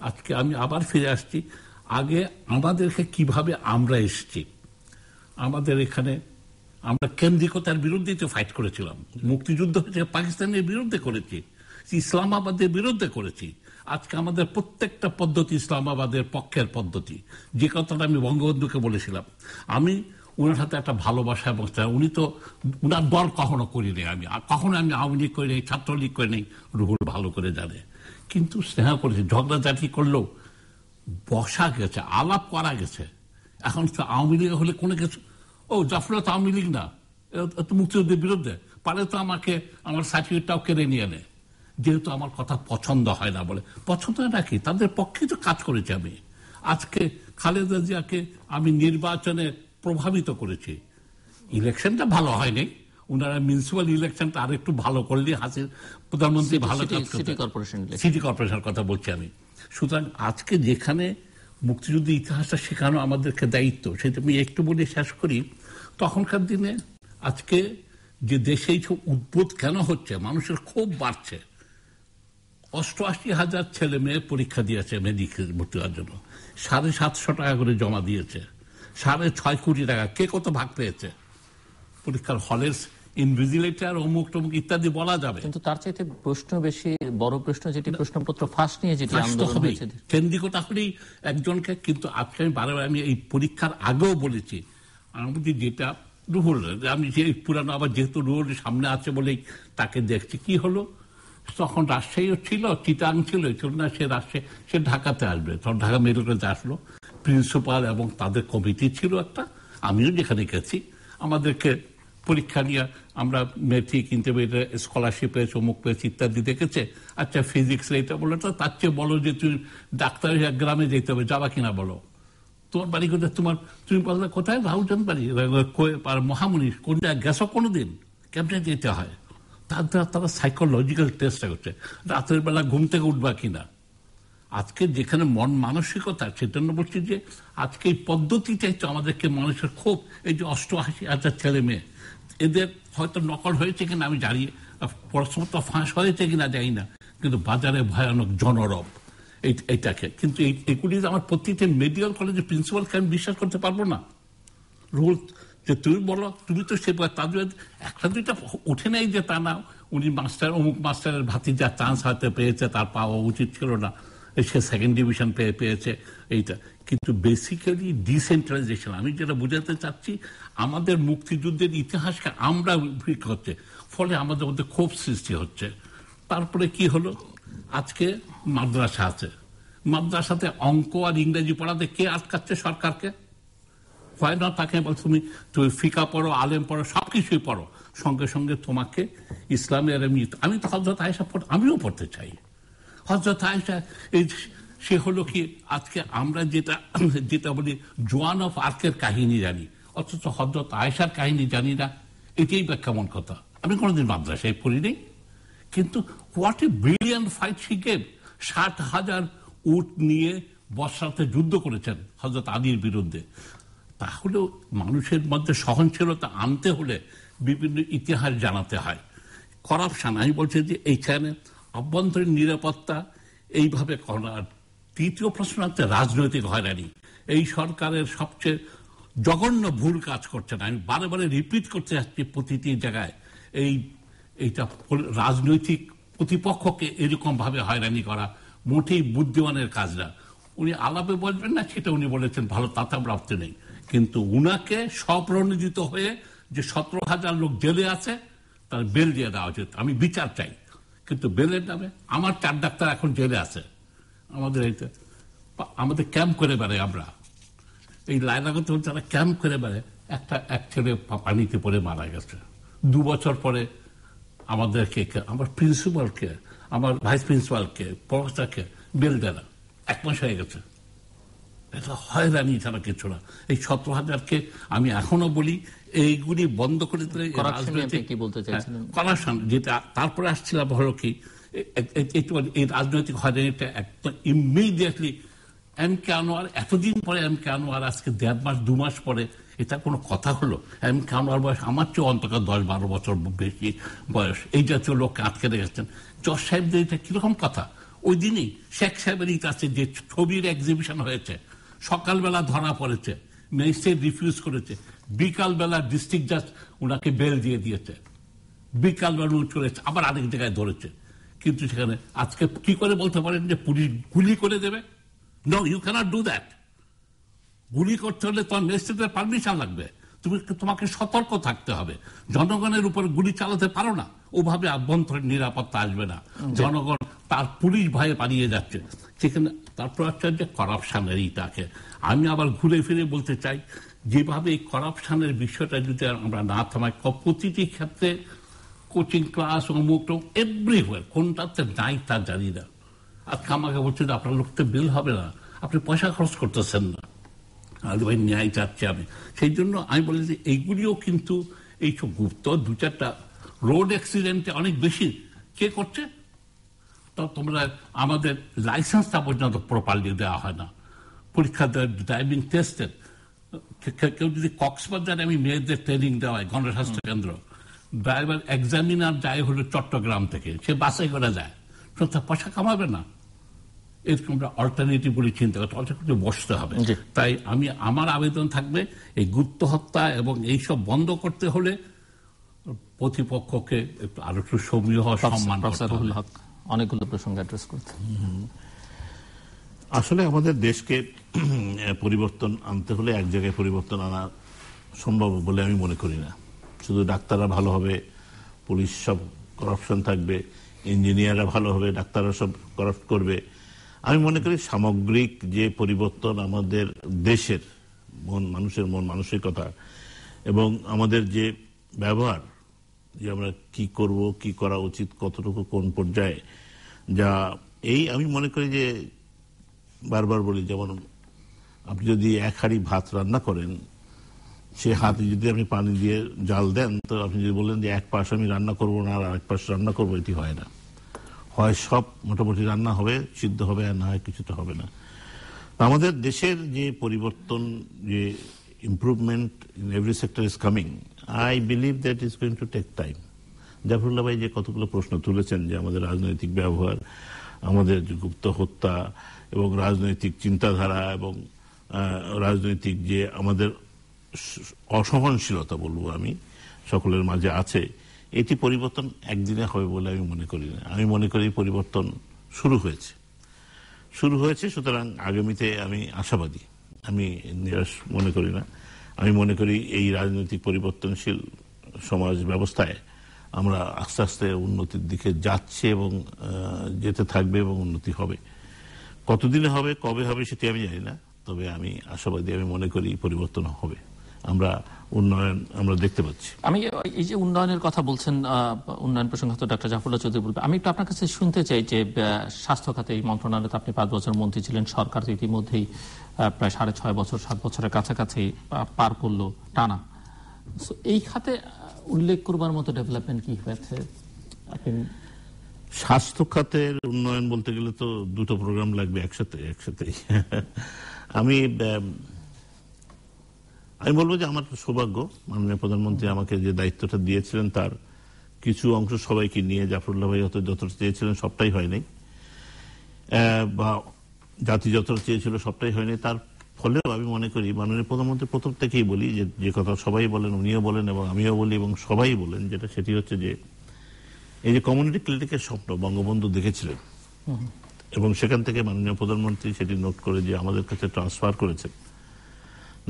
আজকে আমি আবার ফিরে আসছি আগে আমাদেরকে কিভাবে আমরা এসেছি। আমাদের এখানে আমরা কেন্দ্রিকতার বিরুদ্ধে তো ফাইট করেছিলাম, মুক্তিযুদ্ধ হচ্ছে পাকিস্তানের বিরুদ্ধে করেছি, ইসলামাবাদের বিরুদ্ধে করেছি। আজকে আমাদের প্রত্যেকটা পদ্ধতি ইসলামাবাদের পক্ষের পদ্ধতি। যে কথাটা আমি বঙ্গবন্ধুকে বলেছিলাম, আমি ওনার সাথে একটা ভালোবাসা এবং উনি তো উনার দল কখনো করিনি, কখনো আমি আওয়ামী লীগ করি নেই, ছাত্রলীগ করে নেই, রুহুল ভালো করে জানে। কিন্তু স্নেহ করেছে, ঝগড়াঝাটি করলেও বসা গেছে, আলাপ করা গেছে। এখন তো আওয়ামী লীগ হলে কোনো কিছু, ও জাফরুল্লাহ তো আওয়ামী লীগ না, তো মুক্তিযুদ্ধের বিরুদ্ধে, পারে তো আমাকে আমার সার্টিফিকেটটাও কেড়ে নিয়ে নেয়, যেহেতু আমার কথা পছন্দ হয় না বলে। পছন্দ হয় নাকি, তাদের পক্ষে তো কাজ করেছি আমি। আজকে খালেদা জিয়াকে আমি নির্বাচনে প্রভাবিত করেছি, ইলেকশনটা ভালো হয়নি, ওনারা মিউনিসিপাল ইলেকশনটা আর একটু ভালো করলে হাসির প্রধানমন্ত্রী ভালো সিটি কর্পোরেশনের কথা বলছি আমি। সুতরাং আজকে যেখানে মুক্তিযুদ্ধের ইতিহাসটা শেখানো আমাদেরকে দায়িত্ব, সেটা আমি একটু বলে শেষ করি। তখনকার দিনে আজকে যে দেশে এই সব উদ্ভূত কেন হচ্ছে, মানুষের ক্ষোভ বাড়ছে। 88,000 ছেলে মেয়ে পরীক্ষা দিয়েছে মেডিকেল ভর্তি হওয়ার জন্য, 750 টাকা করে জমা দিয়েছে, 6.5 কোটি টাকা কে কত ভাগ পেয়েছে। পরীক্ষার হলের ইনভিজিলেটর অমুক টমুক ইত্যাদি বলা যাবে, কিন্তু তার চাইতে প্রশ্ন বেশি বড় প্রশ্ন যেটি প্রশ্নপত্র ফাঁস নিয়ে যেটি আন্দোলন হয়েছে, কেন্দ্রিকতা হলেই একজনকে। কিন্তু আজকে আমি বারবার আমি এই পরীক্ষার আগেও বলেছি, আমাদের যেটা রুহুল, আমি যে পুরানো আবার যেহেতু রুহুল সামনে আছে বলেই তাকে দেখছি, কি হলো তখন রাজশাহীও ছিল, চিটাং ছিল না, সে রাজশাহী সে ঢাকাতে আসবে, তখন ঢাকা মেডিকেলে আসলো, প্রিন্সিপাল এবং তাদের কমিটি ছিল একটা, আমিও যেখানে গেছি, আমাদেরকে পরীক্ষা নিয়ে আমরা মেট্রিক ইন্টারমিডিয়েট স্কলারশিপ পেয়েছে, অমুক পেয়েছে ইত্যাদি দেখেছে। আচ্ছা ফিজিক্স এটা বলো তো, তার চেয়ে বলো যে তুমি ডাক্তার গ্রামে যেতে হবে, যাবা কিনা বলো। তোমার বাড়ি কোথায়, তুমি বললে কোথায়, রাহুলচন্দ বাড়ি, মহামণি কোন জায়গায় গেছো কোনোদিন, কেমনে যেতে হয়। তারা সাইকোলজিক্যাল টেস্ট করছে, রাতের বেলা ঘুম থেকে উঠবা কিনা। আজকে যেখানে মন মানসিকতা, সেজন্য বলছি যে আজকে এই পদ্ধতিটাই তো আমাদেরকে মানুষের খুব, এই যে 88,000 ছেলে মেয়ে, এদের হয়তো নকল হয়েছে কিনা আমি জানি, পড়াশোনা তো ফাঁস হয়েছে কিনা জানি না, কিন্তু বাজারে ভয়ানক জনরব এইটাকে। কিন্তু এগুলি আমার প্রতিটি মেডিকেল কলেজের প্রিন্সিপালকে আমি বিশ্বাস করতে পারবো না। রুল যে তুমি বলো, তুমি তো সে তাদের একটা দুইটা উঠে নেই যে তা না, উনি মাস্টার অমুক মাস্টারের ভাতিজা চান্স হয়তো পেয়েছে, তার পাওয়া উচিত ছিল না, সে সেকেন্ড ডিভিশন পেয়েছে এইটা। কিন্তু বেসিক্যালি ডিসেন্ট্রালাইজেশন, আমি যেটা বোঝাতে চাচ্ছি, আমাদের মুক্তিযুদ্ধের ইতিহাসকে আমরা হচ্ছে, ফলে আমাদের মধ্যে ক্ষোভ সৃষ্টি হচ্ছে। তারপরে কি হলো, আজকে মাদ্রাসা আছে, মাদ্রাসাতে অঙ্ক আর ইংরেজি পড়াতে কে আটকাচ্ছে সরকারকে? হয় না, তাকে বল তুমি ফিকা পড়ো, আলেম পড়ো, সবকিছুই পড়ো, সঙ্গে সঙ্গে তোমাকে ইসলামের আমি তো হযরত আয়েশা আমিও পড়তে চাই। হযরত আয়েশা সে হলো কি, আজকে আমরা যেটা বলি জোয়ান অফ আর্কের কাহিনী জানি, অথচ হযরত আয়েশার কাহিনী জানি না, এটাই বা কেমন কথা। আমি কোনোদিন মাদ্রাসায় পড়িনি, কিন্তু what a brilliant fight she gave. 60,000 উট নিয়ে বসরাতে যুদ্ধ করেছেন হযরত আলীর বিরুদ্ধে। তাহলেও মানুষের মধ্যে সহনশীলতা আনতে হলে বিভিন্ন ইতিহাস জানাতে হয়। করাপশন, আমি বলছি যে এইখানে অভ্যন্তরীণ নিরাপত্তা এইভাবে করার। তৃতীয় প্রশ্ন হচ্ছে রাজনৈতিক হয়রানি। এই সরকারের সবচেয়ে জঘন্য ভুল কাজ করছেন, আমি বারে বারে রিপিট করতে যাচ্ছি প্রতিটি জায়গায়, এইটা রাজনৈতিক প্রতিপক্ষকে এরকম ভাবে হয়রানি করা মোটেই বুদ্ধিমানের কাজ না। উনি আলাপে বলবেন না, সেটা উনি বলেছেন ভালো, তাতে আমরা আপত্তি নেই, কিন্তু উনাকে স্বপ্রণোদিত হয়ে যে 17,000 লোক জেলে আছে তার বেল দিয়ে দেওয়া উচিত। আমি বিচার চাই, কিন্তু বেলের নামে আমার 4 ডাক্তার এখন জেলে আছে। আমাদের ক্যাম্প করে বেড়াই, আমরা এই লাইনাগত যারা ক্যাম্প করে বেড়ায়, এক ছেলে পানিতে পড়ে মারা গেছে। 2 বছর পরে আমাদেরকে, আমার প্রিন্সিপালকে, আমার ভাইস প্রিন্সিপালকে, প্রফেসরকে বেল দেয় না, 1 মাস হয়ে গেছে। এটা হয়রানি ছাড়া কিছু না। এই 17,000কে আমি এখনো বলি এইগুলি বন্ধ করে দিলে করাপশন, যেটা তারপরে আসছিলাম হলো কি, এই রাজনৈতিক হয়রানিটা একদম ইমিডিয়েটলি এম.কে. আনোয়ার, এতদিন পরে এম.কে. আনোয়ার, আজকে 1.5 মাস 2 মাস পরে, এটা কোনো কথা হলো? এম.কে. আনোয়ার বয়স আমার চেয়ে অন্তত 10-12 বছর বেশি বয়স, এই জাতীয় লোককে আটকে রেখেছেন। জজ সাহেবদের এটা কিরকম কথা? ওই দিনই শেখ সাহেবের কাছে যে ছবির এক্সিবিশন হয়েছে, সকালবেলা ধরা পড়েছে, ম্যাজিস্ট্রেট রিফিউজ করেছে, বিকালবেলা ডিস্ট্রিক্ট জাজ ওনাকে বেল দিয়ে দিয়েছে, বিকালবেলা চলেছে, আবার আরেক জায়গায় ধরেছে। কিন্তু সেখানে আজকে কি করে বলতে পারেন যে পুলিশ গুলি করে দেবে? No, you can't do that. গুলি করতে হলে তোমার ম্যাজিস্ট্রেটের পারমিশন লাগবে, তোমাকে সতর্ক থাকতে হবে। জনগণের উপর গুলি চালাতে পারো না, ওভাবে আভ্যন্তরীণ নিরাপত্তা আসবে না। জনগণ তার পুলিশ ভয়ে পালিয়ে যাচ্ছে সেখানে। তারপর হচ্ছে যে করাপশনের ইটাকে আমি আবার ঘুরে ফিরে বলতে চাই, যেভাবে এই করাপশনের বিষয়টা যদি আমরা না থামাই, প্রতিটি ক্ষেত্রে কোচিং ক্লাস অমুক এভরিওয়্যার, কোনটাতে নাই তা জানি না। আজকে আমাকে বলছে যে আপনার লোকতে বিল হবে না, আপনি পয়সা খরচ করতেছেন না, আর ভাই ন্যায় চাচ্ছি আমি। সেই জন্য আমি বলি যে এইগুলিও কিন্তু এইসব গুপ্ত 2-4টা রোড অ্যাক্সিডেন্টে অনেক বেশি কে করছে, তো তোমরা আমাদের লাইসেন্সটা পর্যন্ত প্রপারলি দেওয়া হয় না, পরীক্ষা ড্রাইভিং টেস্টের। কেউ যদি কক্সবাজারে আমি মেয়েদের ট্রেনিং দেওয়া হয় গণস্বাস্থ্য কেন্দ্র, ড্রাইভার এক্সামিনার যায় হলো চট্টগ্রাম থেকে, সে বাসে করে যায়, তার পয়সা কামাবে না। এরকম আমরা অল্টারনেটিভ বলে চিন্তা করতে, অল্টারনেটিভ বসতে হবে। তাই আমার আবেদন থাকবে, এই গুপ্ত হত্যা এবং এইসব বন্ধ করতে হলে প্রতিপক্ষকে আরো একটু সৌম্য হওয়া, সম্মান করতে হবে। অনেকগুলো প্রসঙ্গ অ্যাড্রেস করতে। আসলে আমাদের দেশকে পরিবর্তন আনতে হলে এক জায়গায় পরিবর্তন আনা সম্ভব বলে আমি মনে করি না। শুধু ডাক্তাররা ভালো হবে, পুলিশ সব করাপশন থাকবে, ইঞ্জিনিয়াররা ভালো হবে, ডাক্তাররা সব করাপ্ট করবে। আমি মনে করি সামগ্রিক যে পরিবর্তন আমাদের দেশের মানুষের মন মানসিকতা এবং আমাদের যে ব্যবহার, যে আমরা কি করব, কি করা উচিত, কতটুকু কোন পর্যায়ে, যা এই আমি মনে করি যে বারবার বলি, যেমন আপনি যদি এক হাঁড়ি ভাত রান্না করেন, সে হাতে যদি আপনি পানি দিয়ে জাল দেন, তো আপনি যদি বললেন যে এক পাশ আমি রান্না করবো না আর আরেক পাশ রান্না করবো, এটি হয় না। হয় সব মোটামুটি রান্না হবে, সিদ্ধ হবে, আর না হয় কিছুটা হবে না। আমাদের দেশের যে পরিবর্তন, যে improvement in every sector is coming, I believe that is going to take time. Zafrullah ভাই যে কতগুলো প্রশ্ন তুলেছেন, যে আমাদের রাজনৈতিক ব্যবহার, আমাদের গুপ্ত হত্যা এবং রাজনৈতিক চিন্তাধারা এবং রাজনৈতিক যে আমাদের অসহনশীলতা বলবো আমি, সকলের মাঝে আছে, এটি পরিবর্তন একদিনে হবে বলে আমি মনে করি না। আমি মনে করি পরিবর্তন শুরু হয়েছে। সুতরাং আগামীতে আমি আশাবাদী, আমি নিরাশ মনে করি না। আমি মনে করি এই রাজনৈতিক পরিবর্তনশীল সমাজ ব্যবস্থায় আমরা আস্তে আস্তে উন্নতির দিকে যাচ্ছে এবং যেতে থাকবে এবং উন্নতি হবে। কতদিনে হবে, কবে হবে সেটি আমি জানি না, তবে আমি আশাবাদী। আমি মনে করি পরিবর্তন হবে, আমরা উন্নয়ন আমরা দেখতে পাচ্ছি। আমি এই যে উন্নয়নের কথা বলছেন, উন্নয়ন প্রসঙ্গে হয়তো ডক্টর জাফরুল্লাহ চৌধুরী বলবেন, আমি একটু আপনার কাছে শুনতে চাই যে স্বাস্থ্য খাতে এই মন্ত্রণালয়ে আপনি 5 বছর মন্ত্রী ছিলেন, সরকার ইতিমধ্যেই প্রায় 6.5 বছর 7 বছরের কাছাকাছি পার করলো টানা। এই খাতে উল্লেখ করবার মতো ডেভেলপমেন্ট কি হয়েছে? স্বাস্থ্য খাতের উন্নয়ন বলতে গেলে তো দুটো প্রোগ্রাম লাগবে একসাথে। আমি বলবো যে আমার সৌভাগ্য, মাননীয় প্রধানমন্ত্রী আমাকে যে দায়িত্বটা দিয়েছিলেন তার কিছু অংশ সবাইকে নিয়ে, জাফরুল্লাহ ভাই হয়তো যতটা চেয়েছিলেন সবটাই হয়নি, বা জাতি যতটা চেয়েছিল সবটাই হয়নি। তার ফলেও আমি মনে করি মাননীয় প্রধানমন্ত্রী প্রথম থেকেই বলি যে কথা সবাই বলেন, উনিও বলেন এবং আমিও বলি এবং সবাই বলেন, সেটি হচ্ছে যে এই যে কমিউনিটি ক্লিনিকের স্বপ্ন বঙ্গবন্ধু দেখেছিলেন এবং সেখান থেকে মাননীয় প্রধানমন্ত্রী সেটি নোট করে যে আমাদের কাছে ট্রান্সফার করেছেন।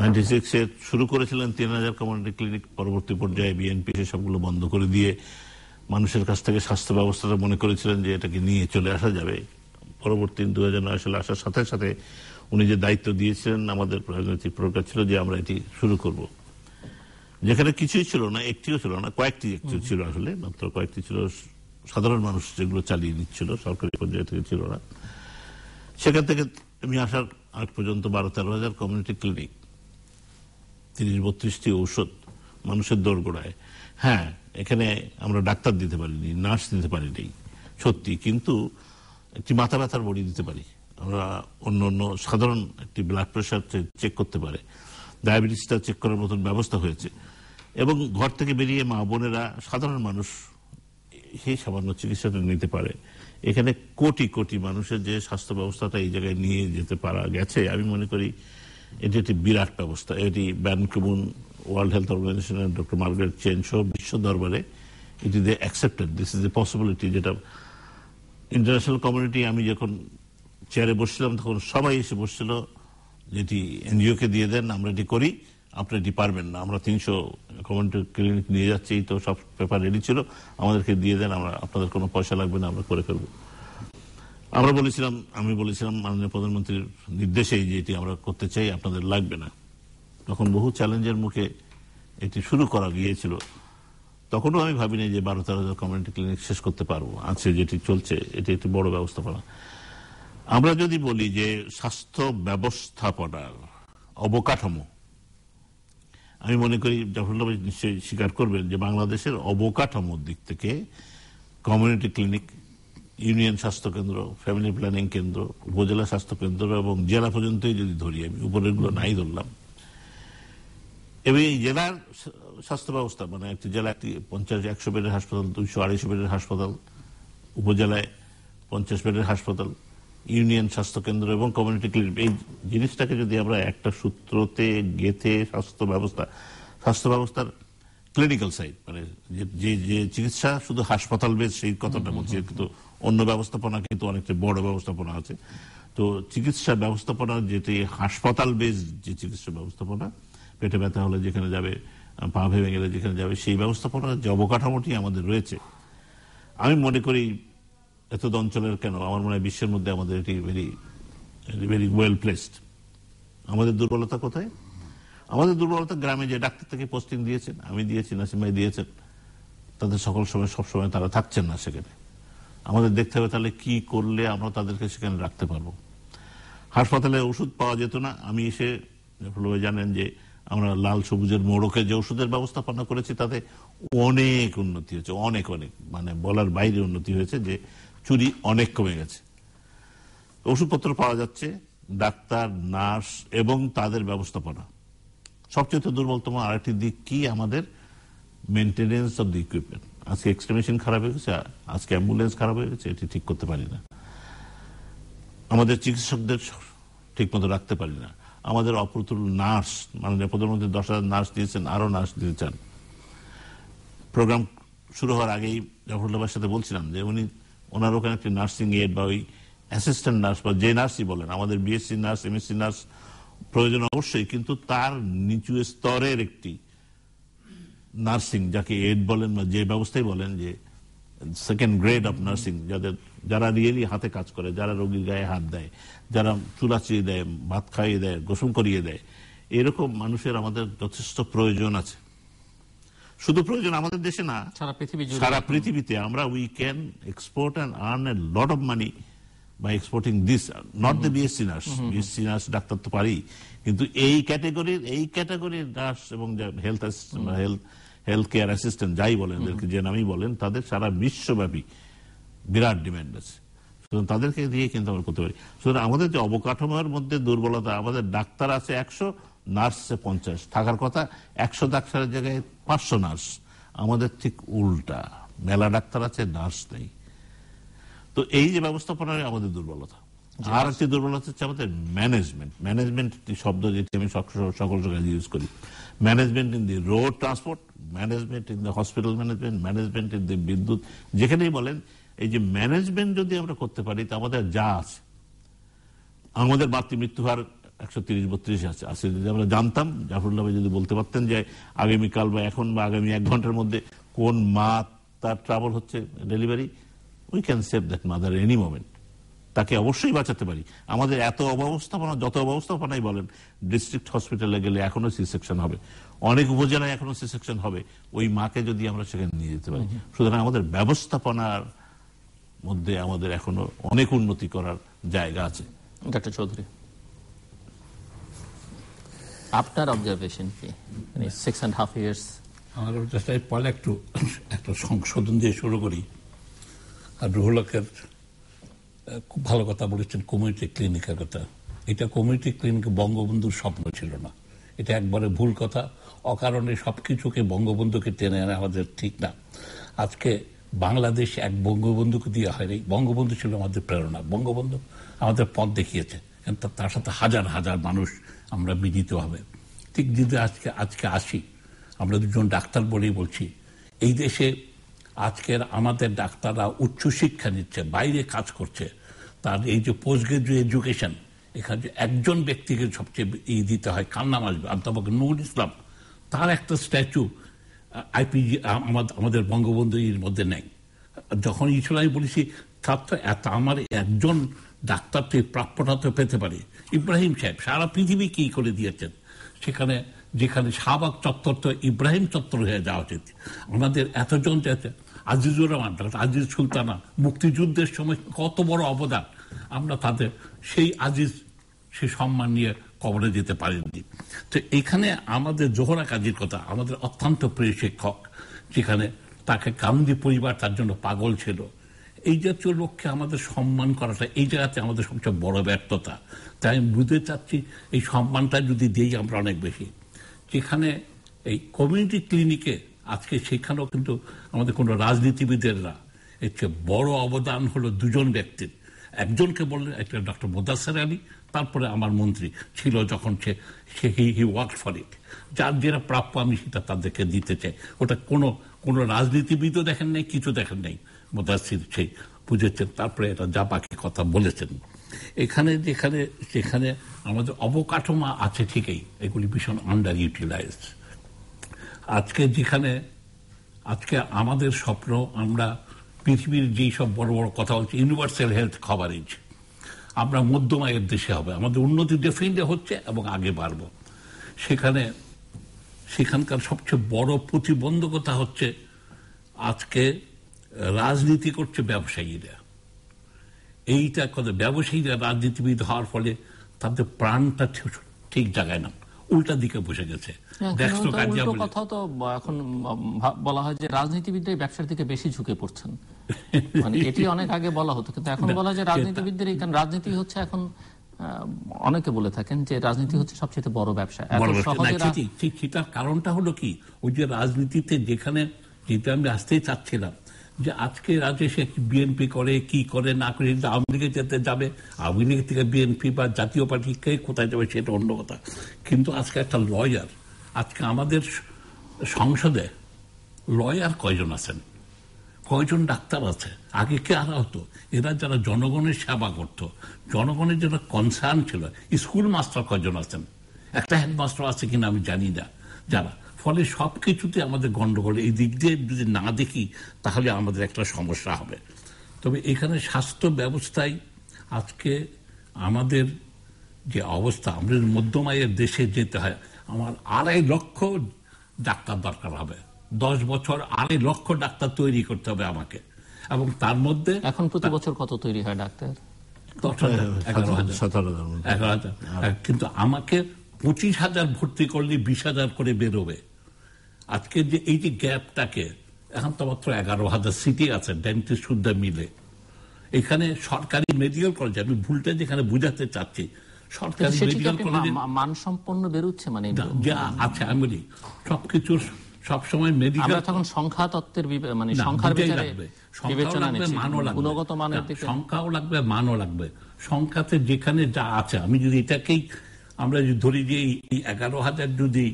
96-এ শুরু করেছিলেন 3000 কমিউনিটি ক্লিনিক, পরবর্তী পর্যায়ে বিএনপি সবগুলো বন্ধ করে দিয়ে মানুষের কাছ থেকে স্বাস্থ্য ব্যবস্থাটা মনে করেছিলেন যে এটাকে নিয়ে চলে আসা যাবে। পরবর্তী 2009 সালে আসার সাথে সাথে উনি যে দায়িত্ব দিয়েছিলেন, আমাদের রাজনৈতিক প্রজ্ঞা ছিল যে আমরা এটি শুরু করব। যেখানে কিছুই ছিল না, একটিও ছিল না, কয়েকটি ছিল, আসলে মাত্র কয়েকটি ছিল, সাধারণ মানুষ যেগুলো চালিয়ে নিচ্ছিল, সরকারি পর্যায়ে থেকে ছিল না। সেখান থেকে আমি আসার আগ পর্যন্ত 12-13 কমিউনিটি ক্লিনিক, 30-32টি ঔষধ মানুষের দোরগোড়ায়। হ্যাঁ, এখানে আমরা ডাক্তার দিতে পারিনি, নার্স দিতে পারিনি সত্যি, কিন্তু একটি মাথা ব্যথার বড়ি দিতে পারি আমরা। অন্য সাধারণ একটি ব্লাড প্রেশার চেক করতে পারে, ডায়াবেটিসটা চেক করার মতন ব্যবস্থা হয়েছে। এবং ঘর থেকে বেরিয়ে মা বোনেরা, সাধারণ মানুষ সেই সামান্য চিকিৎসাটা নিতে পারে। এখানে কোটি কোটি মানুষের যে স্বাস্থ্য ব্যবস্থাটা এই জায়গায় নিয়ে যেতে পারা গেছে, আমি মনে করি এটি একটি বিরাট ব্যবস্থা। এটি Ban Ki-moon, World Health Organization, Doctor Margaret Chan সহ বিশ্ব দরবারে it is accepted, this is a possibility, যেটা ইন্টারন্যাশনাল কমিউনিটি, আমি যখন চেয়ারে বসছিলাম তখন সবাই এসে বসছিল, যেটি এনজিওকে দিয়ে দেন, আমরা এটি করি, আপনি এটি পারবেন না, আমরা 300 কমিউনিটি ক্লিনিক নিয়ে যাচ্ছি, তো সব পেপার রেডি ছিল, আমাদেরকে দিয়ে দেন, আমরা আপনাদের কোনো পয়সা লাগবে না, আমরা করে ফেলবো। আমি বলেছিলাম মাননীয় প্রধানমন্ত্রীর নির্দেশেই যে এটি আমরা করতে চাই, আপনাদের লাগবে না। তখন বহু চ্যালেঞ্জের মুখে এটি শুরু করা গিয়েছিল। তখনও আমি ভাবিনি যে 12-13 কমিউনিটি ক্লিনিক শেষ করতে পারবো। আছে যেটি চলছে, এটি একটি বড় ব্যবস্থাপনা। আমরা যদি বলি যে স্বাস্থ্য ব্যবস্থাপনার অবকাঠামো, আমি মনে করি জাফরুল্লাহ ভাই নিশ্চয়ই স্বীকার করবেন যে বাংলাদেশের অবকাঠামোর দিক থেকে কমিউনিটি ক্লিনিক, ইউনিয়ন স্বাস্থ্য কেন্দ্র, ফ্যামিলি প্ল্যানিং কেন্দ্র, উপজেলা স্বাস্থ্য কেন্দ্র এবং জেলা পর্যন্তই যদি ধরি, আমি উপরেরগুলো নাই ধরলাম, এবং এই জেলার স্বাস্থ্য ব্যবস্থা, মানে একটি জেলা একটি 50-100 বেডের হাসপাতাল, 200-250 বেডের হাসপাতাল, উপজেলায় 50 বেডের হাসপাতাল, ইউনিয়ন স্বাস্থ্য কেন্দ্র এবং কমিউনিটি ক্লিনিক, এই জিনিসটাকে যদি আমরা একটা সূত্রতে গেঁথে স্বাস্থ্য ব্যবস্থার ক্লিনিক্যাল সাইড, মানে যে চিকিৎসা শুধু হাসপাতাল বেস সেই কথাটা বলছি, কিন্তু অন্য ব্যবস্থাপনা কিন্তু অনেকটা বড় ব্যবস্থাপনা আছে। তো চিকিৎসা ব্যবস্থাপনা যেটি হাসপাতাল বেস, যে চিকিৎসা ব্যবস্থাপনা, পেটে ব্যথা হলে যেখানে যাবে, পা ভেঙে গেলে যেখানে যাবে, সেই ব্যবস্থাপনার যে অবকাঠামোটি আমাদের রয়েছে, আমি মনে করি এত অঞ্চলের কেন, আমার মনে হয় বিশ্বের মধ্যে আমাদের এটি ভেরি ভেরি ওয়েল প্লেসড। আমাদের দুর্বলতা কোথায়? আমাদের দুর্বলতা গ্রামে যে ডাক্তার থেকে পোস্টিং দিয়েছেন, আমি দিয়েছি, নাসিম ভাই দিয়েছেন, তাদের সবসময় তারা থাকছেন না সেখানে। আমাদের দেখতে হবে তাহলে কি করলে আমরা তাদেরকে সেখানে রাখতে পারবো। হাসপাতালে ওষুধ পাওয়া যেত না, আমি এসে জানেন যে আমরা লাল সবুজের মোড়কে যে ওষুধের ব্যবস্থাপনা করেছি তাতে অনেক উন্নতি হয়েছে, অনেক মানে বলার বাইরে উন্নতি হয়েছে, যে চুরি অনেক কমে গেছে। ওষুধপত্র পাওয়া যাচ্ছে, ডাক্তার, নার্স এবং তাদের ব্যবস্থাপনা। সবচেয়ে দুর্বলতম আরেকটি দিক কি, আমাদের মেনটেনেন্স অব দি ইকুইপমেন্ট। আজকে এক্সরে মেশিন খারাপ হয়ে গেছে, আজকে অ্যাম্বুলেন্স খারাপ হয়ে গেছে, এটি ঠিক করতে পারি না। আমাদের চিকিৎসকদের ঠিক মতো রাখতে পারি না। আমাদের অপ্রতুল নার্স, মাননীয় প্রধানমন্ত্রী 10,000 নার্স দিয়েছেন, আরো নার্স দিতে চান। প্রোগ্রাম শুরু হওয়ার আগেই জাফরুল্লাহর সাথে বলছিলাম যে ওনার ওখানে একটি নার্সিং এড বা ওই অ্যাসিস্ট্যান্ট নার্স বা যে নার্সই বলেন, আমাদের বিএসসি নার্স, এমএসসি নার্স প্রয়োজন অবশ্যই, কিন্তু তার নিচু স্তরের একটি নার্সিং, যাকে এড বলেন বা যে ব্যবস্থাই বলেন, যে সেকেন্ড গ্রেড অফ নার্সিং, যারা রিয়েলি হাতে কাজ করে, যারা রোগীর গায়ে হাত দেয়, যারা চুলাচিয়ে দেয়, ভাত খাইয়ে দেয়, গোসল করিয়ে দেয়, এরকম মানুষের আমাদের যথেষ্ট প্রয়োজন আছে। শুধু প্রয়োজন আমাদের দেশে না, সারা পৃথিবীতে। আমরা we can export and earn a lot of money by exporting this, not the BSc nurse. BSc nurse ডাক্তার তো পারি, কিন্তু এই ক্যাটাগরির নার্স এবং হেলথ কেয়ার অ্যাসিস্ট্যান্ট যাই বলেন, এদেরকে যে নামই বলেন, তাদের সারা বিশ্বব্যাপী বিরাট ডিমান্ড আছে। সুতরাং তাদেরকে দিয়ে কিন্তু আমরা করতে পারি। সুতরাং আমাদের যে অবকাঠামোর মধ্যে দুর্বলতা, আমাদের ডাক্তার আছে 100, নার্স আছে 50, থাকার কথা 100 ডাক্তারের জায়গায় 500 নার্স। আমাদের ঠিক উল্টা, মেলা ডাক্তার আছে, নার্স নেই। তো এই যে ব্যবস্থাপনায় আমাদের দুর্বলতা। আর একটি দুর্বলতা হচ্ছে আমাদের ম্যানেজমেন্ট শব্দ, যেটি আমি সকল জায়গায় ইউজ করি। Management in the road transport, management in the hospital management in the বিদ্যুৎ, যেখানেই বলেন, এই যে ম্যানেজমেন্ট যদি আমরা করতে পারি, তা আমাদের যা আছে, আমাদের মাতৃ মৃত্যু হার 130-32 আছে। যদি আমরা জানতাম, জাফরুল্লাহ ভাই যদি বলতে পারতেন যে আগামীকাল বা এখন বা আগামী 1 ঘন্টার মধ্যে কোন মা তার ট্রাভেল হচ্ছে delivery, we can save that mother any moment, তাকে অবশ্যই বাঁচাতে পারি। আমাদের এত অব্যবস্থাপনা, যত অব্যবস্থাপনাই বলেন, ডিস্ট্রিক্ট হসপিটালে গেলে এখনো সি সেকশন হবে, অনেক উপজেলায় এখনো সি সেকশন হবে, ওই মাকে যদি আমরা সেখানে নিয়ে যেতে পারি। সুতরাং আমাদের ব্যবস্থাপনার মধ্যে আমাদের এখনো অনেক উন্নতি করার জায়গা আছে। ডক্টর চৌধুরী, আপনার অবজারভেশন কি? 6.5 years আমার পরে একটা সংশোধন দিয়ে শুরু করি। আর রুহুল হকের খুব ভালো কথা বলেছেন কমিউনিটি ক্লিনিকের কথা। এটা কমিউনিটি ক্লিনিক বঙ্গবন্ধুর স্বপ্ন ছিল না, এটা একবারে ভুল কথা। অকারণে সবকিছুকে বঙ্গবন্ধুকে টেনে আনা আমাদের ঠিক না। আজকে বাংলাদেশ এক বঙ্গবন্ধুকে দিয়ে হয়নি, বঙ্গবন্ধু ছিল আমাদের প্রেরণা, বঙ্গবন্ধু আমাদের পথ দেখিয়েছে, তার সাথে হাজার হাজার মানুষ আমরা মিলিত হবে। ঠিক যদি আজকে আসি, আমরা দুজন ডাক্তার বলেই বলছি, এই দেশে আজকের আমাদের ডাক্তাররা উচ্চশিক্ষা নিচ্ছে, বাইরে কাজ করছে, তার এই যে পোস্ট গ্রাজুয়েট এডুকেশন, এখানে একজন ব্যক্তিকে সবচেয়ে দিতে হয়, কার নাম আসবে? অধ্যাপক নুরুল ইসলাম, তার একটা স্ট্যাচু আইপিজি আমাদের বঙ্গবন্ধু এর মধ্যে নেই। যখন ছিল আমি বলেছি, তার তো আমার একজন ডাক্তার তো প্রাপ্যটা তো পেতে পারে। ইব্রাহিম সাহেব সারা পৃথিবী কি করে দিয়েছেন, যেখানে শাহবাগ চত্বর তো ইব্রাহিম চত্বর হয়ে যাওয়া উচিত। আমাদের এতজন আজিজুর রহমান, ডক্টর আজিজ সুলতানা, মুক্তিযুদ্ধের সময় কত বড় অবদান, আমরা তাদের সেই সে সম্মান নিয়ে কবরে যেতে পারেননি। তো এখানে আমাদের জোহরা কাজীর কথা, আমাদের অত্যন্ত প্রিয় শিক্ষক, যেখানে তাকে গান্ধী পরিবার তার জন্য পাগল ছিল। এই জাতীয় লোককে আমাদের সম্মান করাটা এই জায়গাতে আমাদের সবচেয়ে বড় ব্যর্থতা। তাই আমি বুঝতে চাচ্ছি, এই সম্মানটা যদি দিই আমরা অনেক বেশি, যেখানে এই কমিউনিটি ক্লিনিকে আজকে সেখানেও কিন্তু আমাদের কোনো রাজনীতিবিদের না, এর চেয়ে বড় অবদান হলো দুজন ব্যক্তির। একজনকে বললেন, একটা ডক্টর মোদাসের আলী, তারপরে আমার মন্ত্রী ছিল যখন হি ওয়ার্ক ফর ইট, যার যেটা প্রাপ্য আমি সেটা তাদেরকে দিতে চাই। ওটা কোনো রাজনীতিবিদও দেখেন নাই, কিছু দেখেন নাই, মোদাসির সেই বুঝেছেন, তারপরে এটা যা বাকি কথা বলেছেন। এখানে যেখানে আমাদের অবকাঠামো আছে ঠিকই, এগুলি ভীষণ আন্ডার ইউটিলাইজড। আজকে আমাদের স্বপ্ন, আমরা পৃথিবীর যেই সব বড় বড় কথা হচ্ছে, ইউনিভার্সাল হেলথ কভারেজ, আমরা মধ্যম আয়ের দেশে হবে, আমাদের উন্নতি ডেফিনেটলি হচ্ছে এবং আগে বাড়ব। সেখানকার সবচেয়ে বড় প্রতিবন্ধকতা হচ্ছে আজকে রাজনীতি করছে ব্যবসায়ীরা। এইটা কথা, ব্যবসায়ীরা রাজনীতিবিদ হওয়ার ফলে তাদের প্রাণটা ঠিক জায়গায় না, উল্টা দিকে বসে গেছে। কথা তো এখন বলা হয় যে রাজনীতিবিদরাই ব্যবসার দিকে বেশি ঝুঁকে পড়ছেন, মানে এটি অনেক আগে বলা হতো, কিন্তু এখন বলা হয় যে রাজনীতিবিদদের, কারণ রাজনীতি হচ্ছে এখন, অনেকে বলে থাকেন যে রাজনীতি হচ্ছে সবচেয়ে বড় ব্যবসা। ঠিক, সেটার কারণটা হলো কি, ওই যে রাজনীতিতে যেখানে, যেটা আমি আসতেই চাচ্ছিলাম, যে আজকে রাজেশ বিএনপি করে কি করে না করে, আওয়ামী লীগের যেতে যাবে, আওয়ামী লীগ থেকে বিএনপি বা জাতীয় পার্টি কে কোথায় যাবে সেটা অন্য কথা। কিন্তু আজকে একটা লয়ার, আজকে আমাদের সংসদে লয়ার কয়জন আছেন, কয়জন ডাক্তার আছে? আগে কে আরা হতো? এরা যারা জনগণের সেবা করত, জনগণের যারা কনসার্ন ছিল। স্কুল মাস্টার কয়জন আছেন? একটা হেডমাস্টার আছে কিনা আমি জানি না যারা। ফলে সবকিছুতে আমাদের গন্ডগোল। এই দিক দিয়ে যদি না দেখি তাহলে আমাদের একটা সমস্যা হবে। তবে এখানে স্বাস্থ্য ব্যবস্থায় আজকে আমাদের যে অবস্থা, আমাদের মধ্যম আয়ের দেশে যেতে হয়, আমার 2.5 লক্ষ ডাক্তার দরকার হবে। 10 বছর 2.5 লক্ষ ডাক্তার তৈরি করতে হবে আমাকে। এবং তার মধ্যে এখন প্রতি বছর কত তৈরি হয় ডাক্তার? 11,000। কিন্তু আমাকে 25,000 ভর্তি করলে 20,000 করে বেরোবে। আজকে যে এই যে গ্যাপটাকে, এখন তো মাত্র 11,000 সিটি আছে ডেন্টিস্ট সুদ্ধা মিলে। এখানে সরকারি মেডিকেল কলেজ, আমি ভুলটা যেখানে বুঝাতে চাচ্ছি, সরকারি মেডিকেল কলেজে মানসম্পন্ন বেরোচ্ছে, মানে আচ্ছা আমি বলি সবকিছুর সবসময় মেডিকেল, তখন সংখ্যা তত্ত্বের মানে সংখ্যার বিচারে বিবেচনা নিচ্ছে, গুণগত মানের দিকে সংখ্যাও লাগবে, মানও লাগবে। সংখ্যাতে যেখানে যা আছে, আমি যদি এটাকেই আমরা যদি ধরি যে এই 11,000 যদি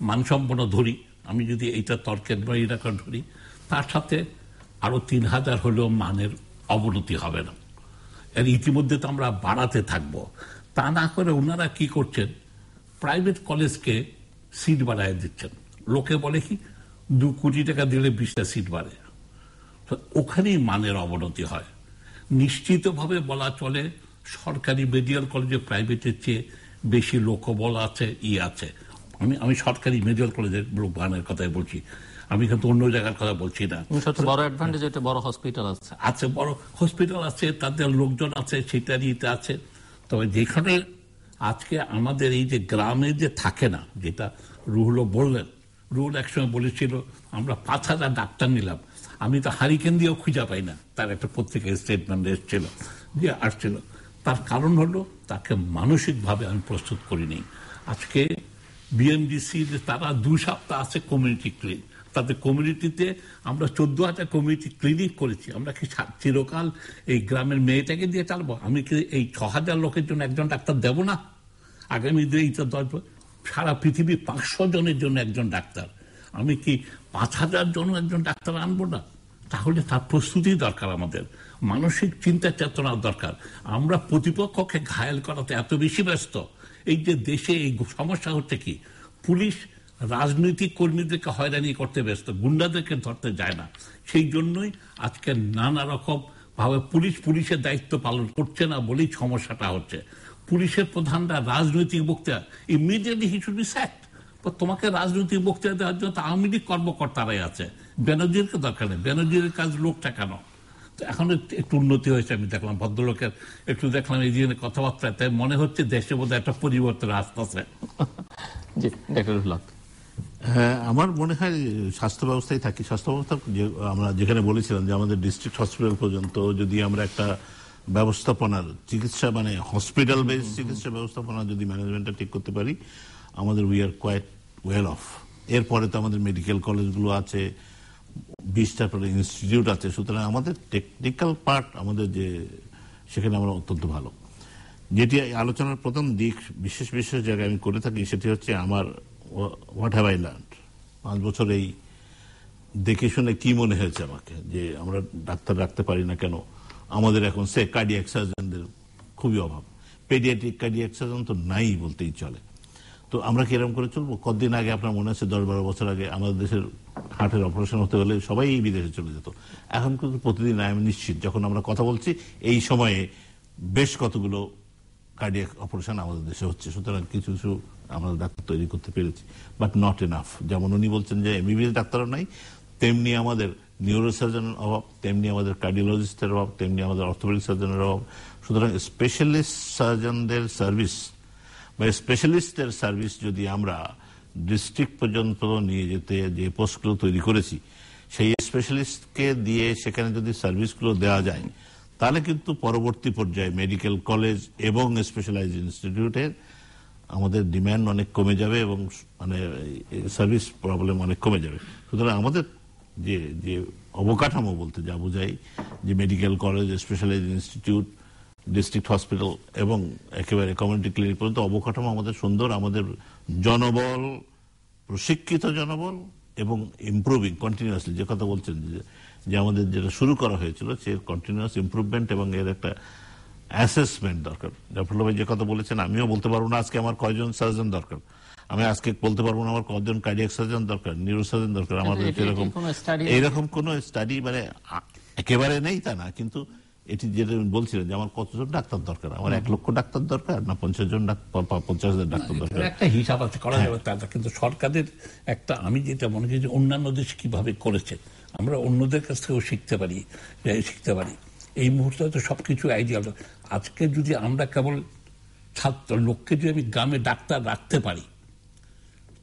মানসম্পন্ন ধরি, আমি যদি এইটা তর্কের এলাকার ধরি, তার সাথে আরো 3,000 হলেও মানের অবনতি হবে না। এর ইতিমধ্যে তো আমরা বাড়াতে থাকবো। তা না করে ওনারা কি করছেন, প্রাইভেট কলেজকে সিট বাড়ায় দিচ্ছেন। লোকে বলে কি 2 কোটি টাকা দিলে 20টা সিট বাড়ে, ওখানেই মানের অবনতি হয়। নিশ্চিতভাবে বলা চলে সরকারি মেডিকেল কলেজে প্রাইভেটের চেয়ে বেশি লোকবল আছে, আছে। আমি সরকারি মেডিকেল কলেজের লোকবানের কথাই বলছি, আমি কিন্তু অন্য জায়গার কথা বলছি না। সবচেয়ে বড় অ্যাডভান্টেজ এটা, বড় হসপিটাল আছে, বড় হসপিটাল আছে, তাদের লোকজন আছে, সেটারই আছে। তবে যেখানে আজকে আমাদের এই যে গ্রামে যে থাকে না, যেটা রুহুলও বললেন, রুহুল একসময় বলেছিল আমরা 5,000 ডাক্তার নিলাম, আমি তো হারিকেন দিয়েও খুঁজে পাই না, তার একটা পত্রিকায় স্টেটমেন্ট এসেছিল, যে আসছিল। তার কারণ হলো তাকে মানসিকভাবে আমি প্রস্তুত করিনি। আজকে বিএমডিসি তারা 2 সপ্তাহ আছে কমিউনিটি ক্লিনিক, তাদের কমিউনিটিতে আমরা 14,000 কমিউনিটি ক্লিনিক করেছি। আমরা কি চিরকাল এই গ্রামের মেয়েটাকে দিয়ে চালবো? আমি কি এই 6,000 লোকের জন্য একজন ডাক্তার দেব না? আগামী দিনে সারা পৃথিবী 500 জনের জন্য একজন ডাক্তার, আমি কি 5,000 জন একজন ডাক্তার আনবো না? তাহলে তার প্রস্তুতি দরকার, আমাদের মানসিক চিন্তা চেতনা দরকার। আমরা প্রতিপক্ষকে ঘায়েল করাতে এত বেশি ব্যস্ত। এই যে দেশে এই সমস্যা হচ্ছে কি, পুলিশ রাজনৈতিক কর্মীদেরকে হয়রানি করতে ব্যস্ত, গুন্ডাদেরকে ধরতে যায় না। সেই জন্যই আজকে নানা রকম ভাবে পুলিশের দায়িত্ব পালন করছে না বলেই সমস্যাটা হচ্ছে। পুলিশের প্রধানরা রাজনৈতিক বক্তৃতা, ইমিডিয়েটলি হি শুড বি স্যাকড। তোমাকে রাজনৈতিক বক্তৃতা দেওয়ার জন্য আওয়ামী লীগ কর্মকর্তারাই আছে, ব্যানার্জিরকে দরকার নেই, ব্যানার্জির কাজ লোক ঠেকানো। তো এখন একটু উন্নতি হয়েছে, আমি দেখলাম ভদ্রলোকের একটু দেখলাম এই দিনের কথাবার্তায়, তাই মনে হচ্ছে দেশে বোধহয় একটা পরিবর্তন আসতেছে। হ্যাঁ, আমার মনে হয় স্বাস্থ্য ব্যবস্থায় থাকি, স্বাস্থ্য ব্যবস্থা আমরা যেখানে বলেছিলাম যে আমাদের ডিস্ট্রিক্ট হসপিটাল পর্যন্ত যদি আমরা একটা ব্যবস্থাপনার চিকিৎসা, মানে হসপিটাল বেস চিকিৎসা ব্যবস্থাপনা যদি ম্যানেজমেন্টটা ঠিক করতে পারি, আমাদের we are quite well off. এরপরে তো আমাদের মেডিকেল কলেজগুলো আছে, 20টা ইনস্টিটিউট আছে, সুতরাং আমাদের টেকনিক্যাল পার্ট আমাদের যে সেখানে আমরা অত্যন্ত ভালো। যেটি আলোচনার প্রথম দিক, বিশেষ বিশেষ জায়গায় আমি করে থাকি, সেটি হচ্ছে আমার হোয়াট হ্যাভ আই লার্নড। 5 বছর এই দেখে শুনে কি মনে হয়েছে আমাকে, যে আমরা ডাক্তার রাখতে পারি না কেন। আমাদের এখন কার্ডিয়াক সার্জনদের খুবই অভাব, পেডিয়াট্রিক কার্ডিয়াক সার্জন তো নাই বলতেই চলে। তো আমরা কিরকম করে চলবো? কতদিন আগে আপনার মনে আছে, 10-12 বছর আগে আমাদের দেশের হার্টের অপারেশন হতে হলে সবাই বিদেশে চলে যেত। এখন কিন্তু প্রতিদিন আমি নিশ্চিত, যখন আমরা কথা বলছি এই সময়ে বেশ কতগুলো কার্ডিয়াক অপারেশন আমাদের দেশে হচ্ছে। সুতরাং কিছু কিছু আমরা ডাক্তার তৈরি করতে পেরেছি, বাট নট এনাফ। যেমন উনি বলছেন যে এমবিবিএস ডাক্তারও নাই, তেমনি আমাদের নিউরোসার্জনের অভাব, তেমনি আমাদের কার্ডিওলজিস্টের অভাব, তেমনি আমাদের অর্থোপেডিক সার্জনের অভাব। সুতরাং স্পেশালিস্ট সার্জনদের সার্ভিস বা স্পেশালিস্টের সার্ভিস যদি আমরা ডিস্ট্রিক্ট পর্যন্ত নিয়ে যেতে যে পোস্টগুলো তৈরি করেছি, সেই স্পেশালিস্টকে দিয়ে সেখানে যদি সার্ভিসগুলো দেওয়া যায়, তাহলে কিন্তু পরবর্তী পর্যায়ে মেডিকেল কলেজ এবং স্পেশালাইজড ইনস্টিটিউটের আমাদের ডিমান্ড অনেক কমে যাবে এবং মানে সার্ভিস প্রবলেম অনেক কমে যাবে। সুতরাং আমাদের যে যে অবকাঠামো বলতে যা বোঝাই, যে medical college, specialised institute, district hospital এবং একেবারে কমিউনিটি ক্লিনিক পর্যন্ত অবকাঠামো আমাদের সুন্দর, আমাদের জনবল, প্রশিক্ষিত জনবল এবং ইমপ্রুভিং কন্টিনিউয়াসলি, যে কথা বলছেন যে আমাদের যেটা শুরু করা হয়েছিল সে কন্টিনিউয়াস ইমপ্রুভমেন্ট এবং এর একটা অ্যাসেসমেন্ট দরকার। জাফরুল্লাহ ভাই যে কথা বলেছেন, আমিও বলতে পারবো না আজকে আমার কয়জন সার্জন দরকার, আমি আজকে বলতে পারবো না আমার কজন কার্ডিয়াক সার্জন দরকার, নিউরো সার্জন দরকার। আমার এরকম কোন স্টাডি মানে একেবারে নেই তা না, কিন্তু এটি যেটা বলছিলেন যে আমার কতজন ডাক্তার দরকার, আমার 1 লক্ষ ডাক্তার দরকার না 50,000 ডাক্তার দরকার, একটা হিসাব আছে করা যাবে তা। কিন্তু সরকারের একটা, আমি যেটা মনে করি যে অন্যান্য দেশ কিভাবে করেছে আমরা অন্যদের কাছ থেকেও শিখতে পারি। এই মুহূর্তে তো সবকিছু আইডিয়াল। আজকে যদি আমরা কেবল ছাত্র লোককে যদি আমি গ্রামে ডাক্তার রাখতে পারি,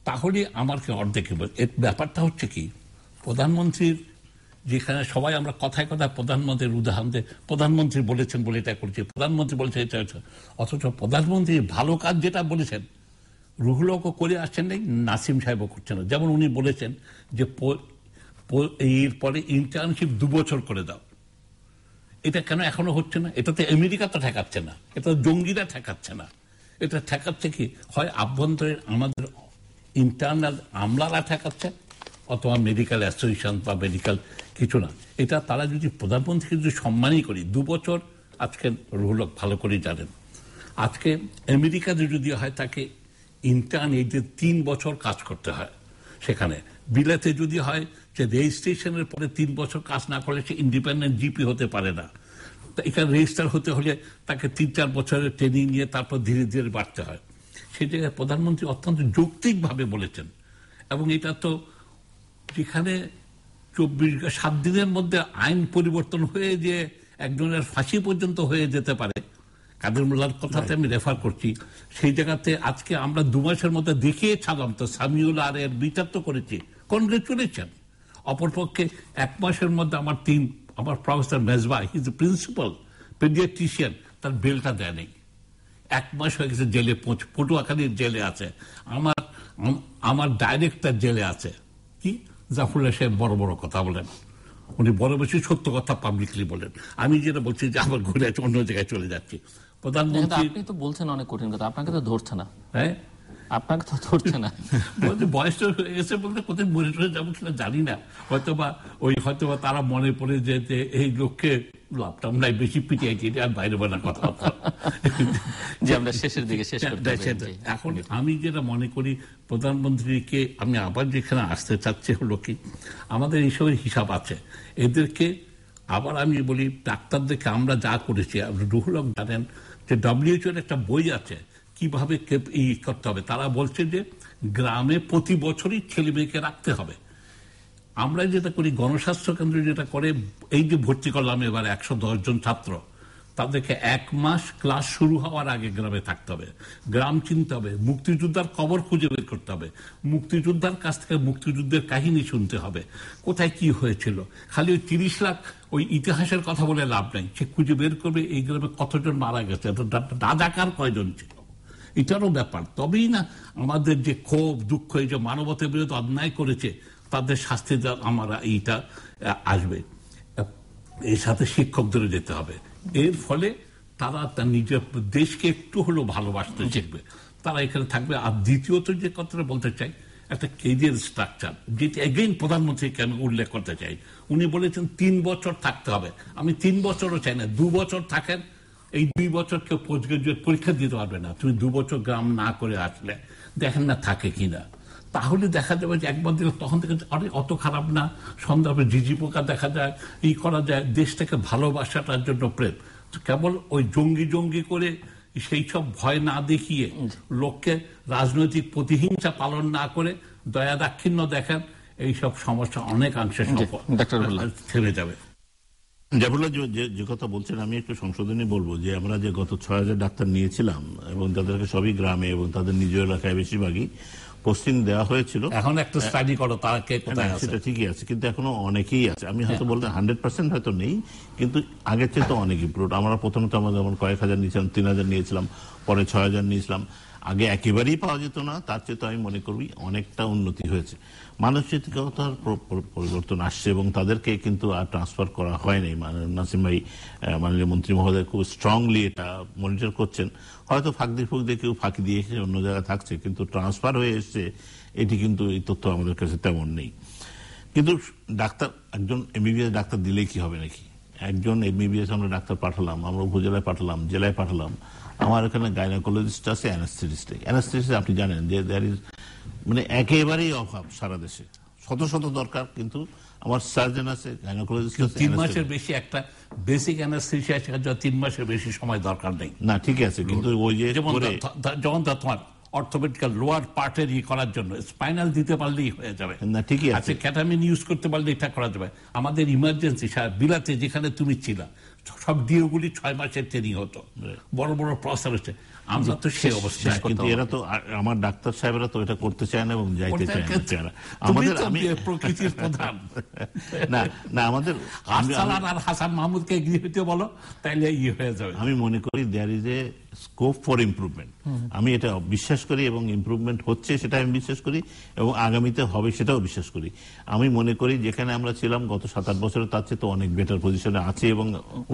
তাহলে আমার কি অর্ধেক। এর ব্যাপারটা হচ্ছে কি, প্রধানমন্ত্রীর যেখানে সবাই আমরা কথায় কথায় প্রধানমন্ত্রীর উদাহরণ দেয়, প্রধানমন্ত্রী বলেছেন বলে এটা করছে, প্রধানমন্ত্রী বলেছেন এটা, অথচ প্রধানমন্ত্রী ভালো কাজ যেটা বলেছেন রুহুল হকও করে আসছেন নাই, নাসিম সাহেবও করছেন না। যেমন উনি বলেছেন যে এরপরে ইন্টার্নশিপ 2 বছর করে দাও। এটা কেন এখনো হচ্ছে না? এটা তো আমেরিকা তো ঠেকাচ্ছে না, এটা জঙ্গিরা ঠেকাচ্ছে না, এটা ঠেকাচ্ছে কি হয় আভ্যন্তরীণ আমাদের ইন্টারনাল আমলারা ঠেকাচ্ছে, অথবা মেডিকেল অ্যাসোসিয়েশন বা মেডিকেল কিছু না। এটা তারা যদি প্রধানমন্ত্রীকে যদি সম্মানই করি 2 বছর, আজকে রুহুল হক ভালো করে জানেন, আজকে আমেরিকাতে যদি হয় তাকে ইন্টার্ন এই যে 3 বছর কাজ করতে হয়, সেখানে বিলাতে যদি হয় যে রেজিস্ট্রেশনের পরে 3 বছর কাজ না করলে সে ইন্ডিপেন্ডেন্ট জিপি হতে পারে না। এখানে রেজিস্টার হতে হলে তাকে 3-4 বছরের ট্রেনিং নিয়ে তারপর ধীরে ধীরে বাড়তে হয়। সেই জায়গায় প্রধানমন্ত্রী অত্যন্ত যৌক্তিকভাবে বলেছেন। এবং এটা তো যেখানে 7 দিনের মধ্যে আইন পরিবর্তন হয়ে যে একজনের ফাঁসি পর্যন্ত হয়ে যেতে পারে, কাদের মোল্লার কথাতে আমি রেফার করছি, সেই জায়গাতে আজকে আমরা 2 মাসের মধ্যে দেখিয়ে ছাড়লাম তো, সামিউল আর এর বিচার তো করেছি, কনগ্রেচুলেশন। অপরপক্ষে 1 মাসের মধ্যে আমার professor Mezba, is principal paediatrician, তার বেলটা দেয় নেই। 1 মাস হয়ে গেছে জেলে, পটুয়াখালীর জেলে আছে। আমার ডাইরেক্টর জেলে আছে। কি জাফরুল্লাহ সাহেব বড় বড় কথা বলেন, উনি বড় বেশি সত্য কথা পাবলিকলি বলেন। আমি যেটা বলছি যে আবার ঘুরে অন্য জায়গায় চলে যাচ্ছি। প্রধানমন্ত্রী আপনি তো বলছেন অনেক কঠিন কথা, আপনাকে তো ধরছে না। হ্যাঁ, আপনাকে তো ধরছে না। বয়সটা হয়ে গেছে বলতে কোথায় মরে টরে যাবো কিনা জানি না, হয়তোবা তারা মনে পড়ে যে এই লোককে লাভটাম নাই, বেশি পিটিআইটি আর বাইরে বানা কথা। যে আমরা শেষের দিকে শেষ করতে চাই। এখন আমি যেটা মনে করি, প্রধানমন্ত্রীকে আমি আবার যেখানে আসতে চাচ্ছি হলো কি, আমাদের এইসবের হিসাব আছে। এদেরকে আবার আমি বলি, ডাক্তারদেরকে আমরা যা করেছি, রুহুল হক জানেন যে WHO-র একটা বই আছে কিভাবে করতে হবে। তারা বলছে যে গ্রামে প্রতি বছরই ছেলে মেয়েকে রাখতে হবে। আমরা যেটা করি, গণস্বাস্থ্য কেন্দ্র যেটা করে, এই যে ভর্তি করলাম এবার 110 জন ছাত্র, তাদেরকে 1 মাস ক্লাস শুরু হওয়ার আগে গ্রামে থাকতে হবে, গ্রাম চিনতে হবে, মুক্তিযোদ্ধার কবর খুঁজে বের করতে হবে, মুক্তিযোদ্ধার কাছ থেকে মুক্তিযুদ্ধের কাহিনী শুনতে হবে, কোথায় কি হয়েছিল। খালি ওই 30 লাখ ওই ইতিহাসের কথা বলে লাভ নাই, সে খুঁজে বের করবে এই গ্রামে কতজন মারা গেছে, রাজাকার কয়জন ছিল, এটারও ব্যাপার। তবেই না আমাদের যে ক্ষোভ দুঃখ, এই যে মানবতার বিরুদ্ধে অন্যায় করেছে তাদের শাস্তি আমরা এইটা আসবে। এর সাথে শিক্ষকদেরও যেতে হবে। এর ফলে তারা তার নিজের দেশকে একটু হলেও ভালোবাসতে শিখবে, তারা এখানে থাকবে। আর দ্বিতীয়ত যে কথাটা বলতে চাই, একটা কেরিয়ার স্ট্রাকচার, যেটি এগেইন প্রধানমন্ত্রীকে আমি উল্লেখ করতে চাই। উনি বলেছেন 3 বছর থাকতে হবে। আমি 3 বছরও চাই না, 2 বছর থাকেন। এই 2 বছর কেউ পোস্ট গ্রাজুয়েট পরীক্ষা দিতে পারবে না। তুমি 2 বছর গ্রাম না করে আসলে দেখেন না থাকে কিনা, তাহলে দেখা যাবে যে একবার দিলে তখন থেকে অনেক অত খারাপ না, সন্ধ্যাবে ঝিঝি পোকা দেখা যায়, এই করা যায়। দেশটাকে ভালোবাসাটার জন্য প্রেম, কেবল ওই জঙ্গি করে সেই সব ভয় না দেখিয়ে, লোককে রাজনৈতিক প্রতিহিংসা পালন না করে দয়া দাক্ষিণ্য দেখেন, এইসব সমস্যা অনেকাংশে থেমে যাবে। জাফরুল্লাহ যে কথা বলছেন, আমি একটু সংশোধনী বলবো যে আমরা যে গত ৬,০০০ ডাক্তার নিয়েছিলাম এবং তাদেরকে সবই গ্রামে এবং তাদের নিজ এলাকায় বেশিরভাগই পোস্টিং দেওয়া হয়েছিল। এখন একটা স্টাডি করো তারা কে কোথায় আছে, সেটা ঠিকই আছে, কিন্তু এখনো অনেকেই আছে। আমি হয়তো বলতে 100% হয়তো নেই, কিন্তু আগের চেয়ে তো অনেক ইমপ্রুভ। আমরা প্রথমে তো আমরা যেমন কয়েক হাজার নিয়েছিলাম, 3,000 নিয়েছিলাম, পরে 6,000 নিয়েছিলাম। আগে একেবারেই পাওয়া যেত না, তার চেয়ে তো আমি মনে করি অনেকটা উন্নতি হয়েছে। মানসিকতার পরিবর্তন আসছে এবং তাদেরকে কিন্তু আর ট্রান্সফার করা হয়নি। নাসিম ভাই, মাননীয় মন্ত্রী মহোদয় খুব স্ট্রংলি এটা মনিটর করছেন। হয়তো ফাঁক দিয়ে কেউ ফাঁকি দিয়ে এসে অন্য জায়গায় থাকছে, কিন্তু ট্রান্সফার হয়ে এসছে এটি কিন্তু এই তথ্য আমাদের কাছে তেমন নেই। কিন্তু ডাক্তার, একজন এমবিবিএস ডাক্তার দিলেই কি হবে নাকি? একজন এমবিবিএস আমরা ডাক্তার পাঠালাম, আমরা উপজেলায় পাঠালাম, জেলায় পাঠালাম, আমার এখানে গাইনোকোলজিস্ট আছে, অ্যানাস্থেটিস্ট আপনি জানেন যে দেয়ার ইজ মানে একেবারেই অভাব সারা দেশে, শত দরকার, কিন্তু আমার সার্জন আছে, গাইনোকোলজিস্ট আছে। 3 মাসের বেশি একটা বেসিক অ্যানাস্থেসিয়া শেখার জন্য 3 মাসের বেশি সময় দরকার নেই। না ঠিক আছে, কিন্তু ওই যে যেমন তোমার অর্থোপেডিক্যাল লোয়ার পার্টের করার জন্য স্পাইনাল দিতে পারলেই হয়ে যাবে। না ঠিকই আছে, ক্যাটামিন ইউজ করতে পারলে এটা করা যাবে। আমাদের ইমার্জেন্সি বিলাতে যেখানে তুমি ছিলা, সব ডিওগুলি 6 মাসের ট্রেনিং হতো, বড় বড় প্রসেস হচ্ছে। আমরা তো সেই অবস্থা, কিন্তু এরা তো, আমার ডাক্তার সাহেবরা তো এটা করতে চায় না এবং যাইতে চায় না। আমাদের প্রকৃতির প্রধান না আমাদের আর হাসান মাহমুদকে এগিয়ে হইতে বলো, তাইলে হয়ে যাবে। আমি মনে করি there is a scope for improvement. আমি এটা বিশ্বাস করি এবং ইমপ্রুভমেন্ট হচ্ছে সেটা আমি বিশ্বাস করি এবং আগামীতে হবে সেটাও বিশ্বাস করি। আমি মনে করি যেখানে আমরা ছিলাম গত 7-8 বছরে তার চেয়ে তো অনেক বেটার পজিশনে আছে এবং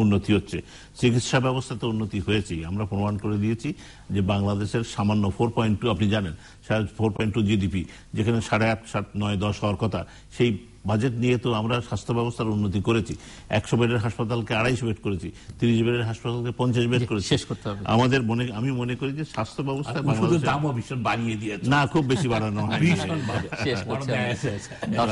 উন্নতি হচ্ছে। চিকিৎসা ব্যবস্থাতে উন্নতি হয়েছেই, আমরা প্রমাণ করে দিয়েছি যে বাংলাদেশের সামান্য 4.2, আপনি জানেন 4.2 জিডিপি, যেখানে 8.5, 7, 9, 10 হওয়ার কথা, সেই বাজেট নিয়ে তো আমরা স্বাস্থ্য ব্যবস্থার উন্নতি করেছি। 100 বেডের হাসপাতালকে 250 বেড করেছি, 30 বেডের হাসপাতালকে 50 বেড করেছি। আমাদের আমি মনে করি যে স্বাস্থ্য ব্যবস্থা দামও ভীষণ বাড়িয়ে দিয়েছে। না, খুব বেশি বাড়ানো হয়।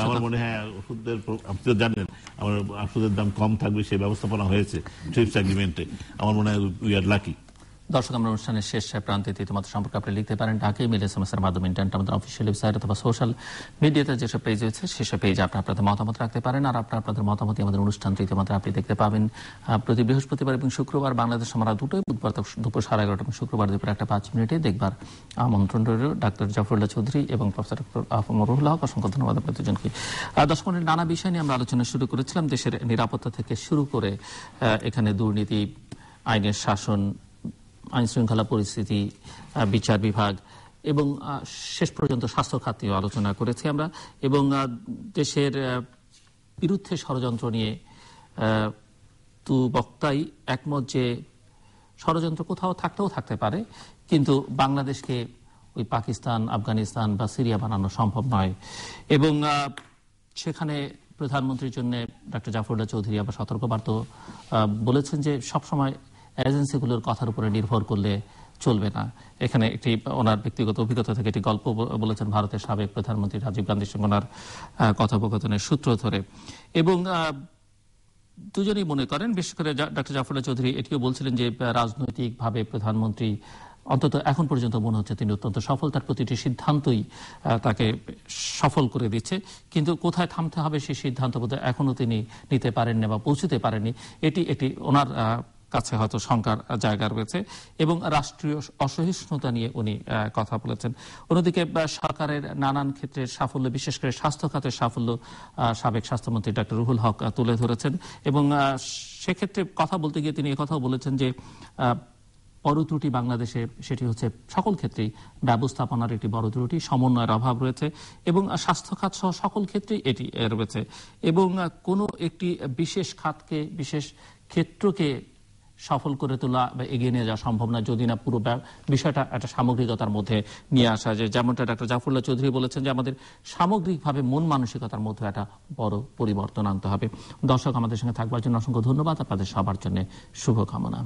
আমার মনে হয় ওষুধের, আপনি তো জানেন আমার ওষুধের দাম কম থাকবে সেই ব্যবস্থাপনা হয়েছে ট্রিপস এগ্রিমেন্টে। আমার মনে হয় উই আর লাকি। দর্শক, আমরা অনুষ্ঠানের শেষ প্রান্তে তোমাদের সম্পর্কে আপনি লিখতে পারেন ঢাকায় মেল SMS এর মাধ্যমে, ইন্টারনেট আমাদের অফিসিয়াল ওয়েবসাইট অথবা সোশ্যাল মিডিয়াতে যেসব পেজ রয়েছে সেসব পেজে আপনাদের মতামত রাখতে পারেন। আর আপনাদের মতামত আমাদের অনুষ্ঠান রীতিমতো আপনি দেখতে পাবেন প্রতি বৃহস্পতিবার এবং শুক্রবার বাংলাদেশ আমরা দুটোই, বুধবার দুপুর 11:30 এবং শুক্রবার দুপুর 1:05 দেখবার আমন্ত্রণ রইল ডাক্তার জাফরুল্লাহ চৌধুরী এবং প্রফেসর ডক্টর মরহুল হক। অসংখ্য ধন্যবাদ আপনাদের দুজনকে। দর্শক, নানা বিষয় নিয়ে আমরা আলোচনা শুরু করেছিলাম, দেশের নিরাপত্তা থেকে শুরু করে এখানে দুর্নীতি, আইনের শাসন, আইন শৃঙ্খলা পরিস্থিতি, বিচার বিভাগ এবং শেষ পর্যন্ত স্বাস্থ্য খাত নিয়ে আলোচনা করেছি আমরা। এবং দেশের বিরুদ্ধে ষড়যন্ত্র নিয়ে দু বক্তাই একমত যে ষড়যন্ত্র কোথাও থাকতেও থাকতে পারে, কিন্তু বাংলাদেশকে ওই পাকিস্তান, আফগানিস্তান বা সিরিয়া বানানো সম্ভব নয়। এবং সেখানে প্রধানমন্ত্রীর জন্য ডক্টর জাফরুল্লাহ চৌধুরী আবার সতর্কবার্তা বলেছেন যে সবসময় এজেন্সিগুলোর কথার উপরে নির্ভর করলে চলবে না। এখানে একটি ওনার ব্যক্তিগত অভিজ্ঞতা থেকে একটি গল্প বলেছেন ভারতের সাবেক প্রধানমন্ত্রী রাজীব গান্ধীর সঙ্গে ওনার কথোপকথনের সূত্র ধরে। এবং দুজনেই মনে করেন, বিশেষ করে ডক্টর জাফরুল্লাহ চৌধুরী এটিও বলছিলেন যে রাজনৈতিকভাবে প্রধানমন্ত্রী অন্তত এখন পর্যন্ত মনে হচ্ছে তিনি অত্যন্ত সফল, তার প্রতিটি সিদ্ধান্তই তাকে সফল করে দিচ্ছে, কিন্তু কোথায় থামতে হবে সেই সিদ্ধান্ত বোধহয় এখনো তিনি নিতে পারেননি বা পৌঁছতে পারেননি। এটি ওনার কাছে হয়তো শঙ্কার জায়গা রয়েছে। এবং রাষ্ট্রীয় অসহিষ্ণুতা নিয়ে উনি কথা বলেছেন। অন্যদিকে সরকারের নানান ক্ষেত্রের সাফল্য, বিশেষ করে স্বাস্থ্য খাতের সাফল্য সাবেক স্বাস্থ্যমন্ত্রী ডক্টর রুহুল হক তুলে ধরেছেন। এবং সেক্ষেত্রে কথা বলতে গিয়ে তিনি একথাও বলেছেন যে বড় ত্রুটি বাংলাদেশে সেটি হচ্ছে সকল ক্ষেত্রেই ব্যবস্থাপনার একটি বড় ত্রুটি, সমন্বয়ের অভাব রয়েছে এবং স্বাস্থ্য খাত সহ সকল ক্ষেত্রেই এটি রয়েছে। এবং কোনো একটি বিশেষ খাতকে, বিশেষ ক্ষেত্রকে সফল করে তোলা বা এগিয়ে নিয়ে যাওয়া সম্ভব না যদি না পুরো বিষয়টা একটা সামগ্রিকতার মধ্যে নিয়ে আসা যায়। যেমনটা ডক্টর জাফরুল্লাহ চৌধুরী বলেছেন যে আমাদের সামগ্রিকভাবে মন মানসিকতার মধ্যে একটা বড় পরিবর্তন আনতে হবে। দর্শক, আমাদের সঙ্গে থাকবার জন্য অসংখ্য ধন্যবাদ। আপনাদের সবার জন্য শুভকামনা।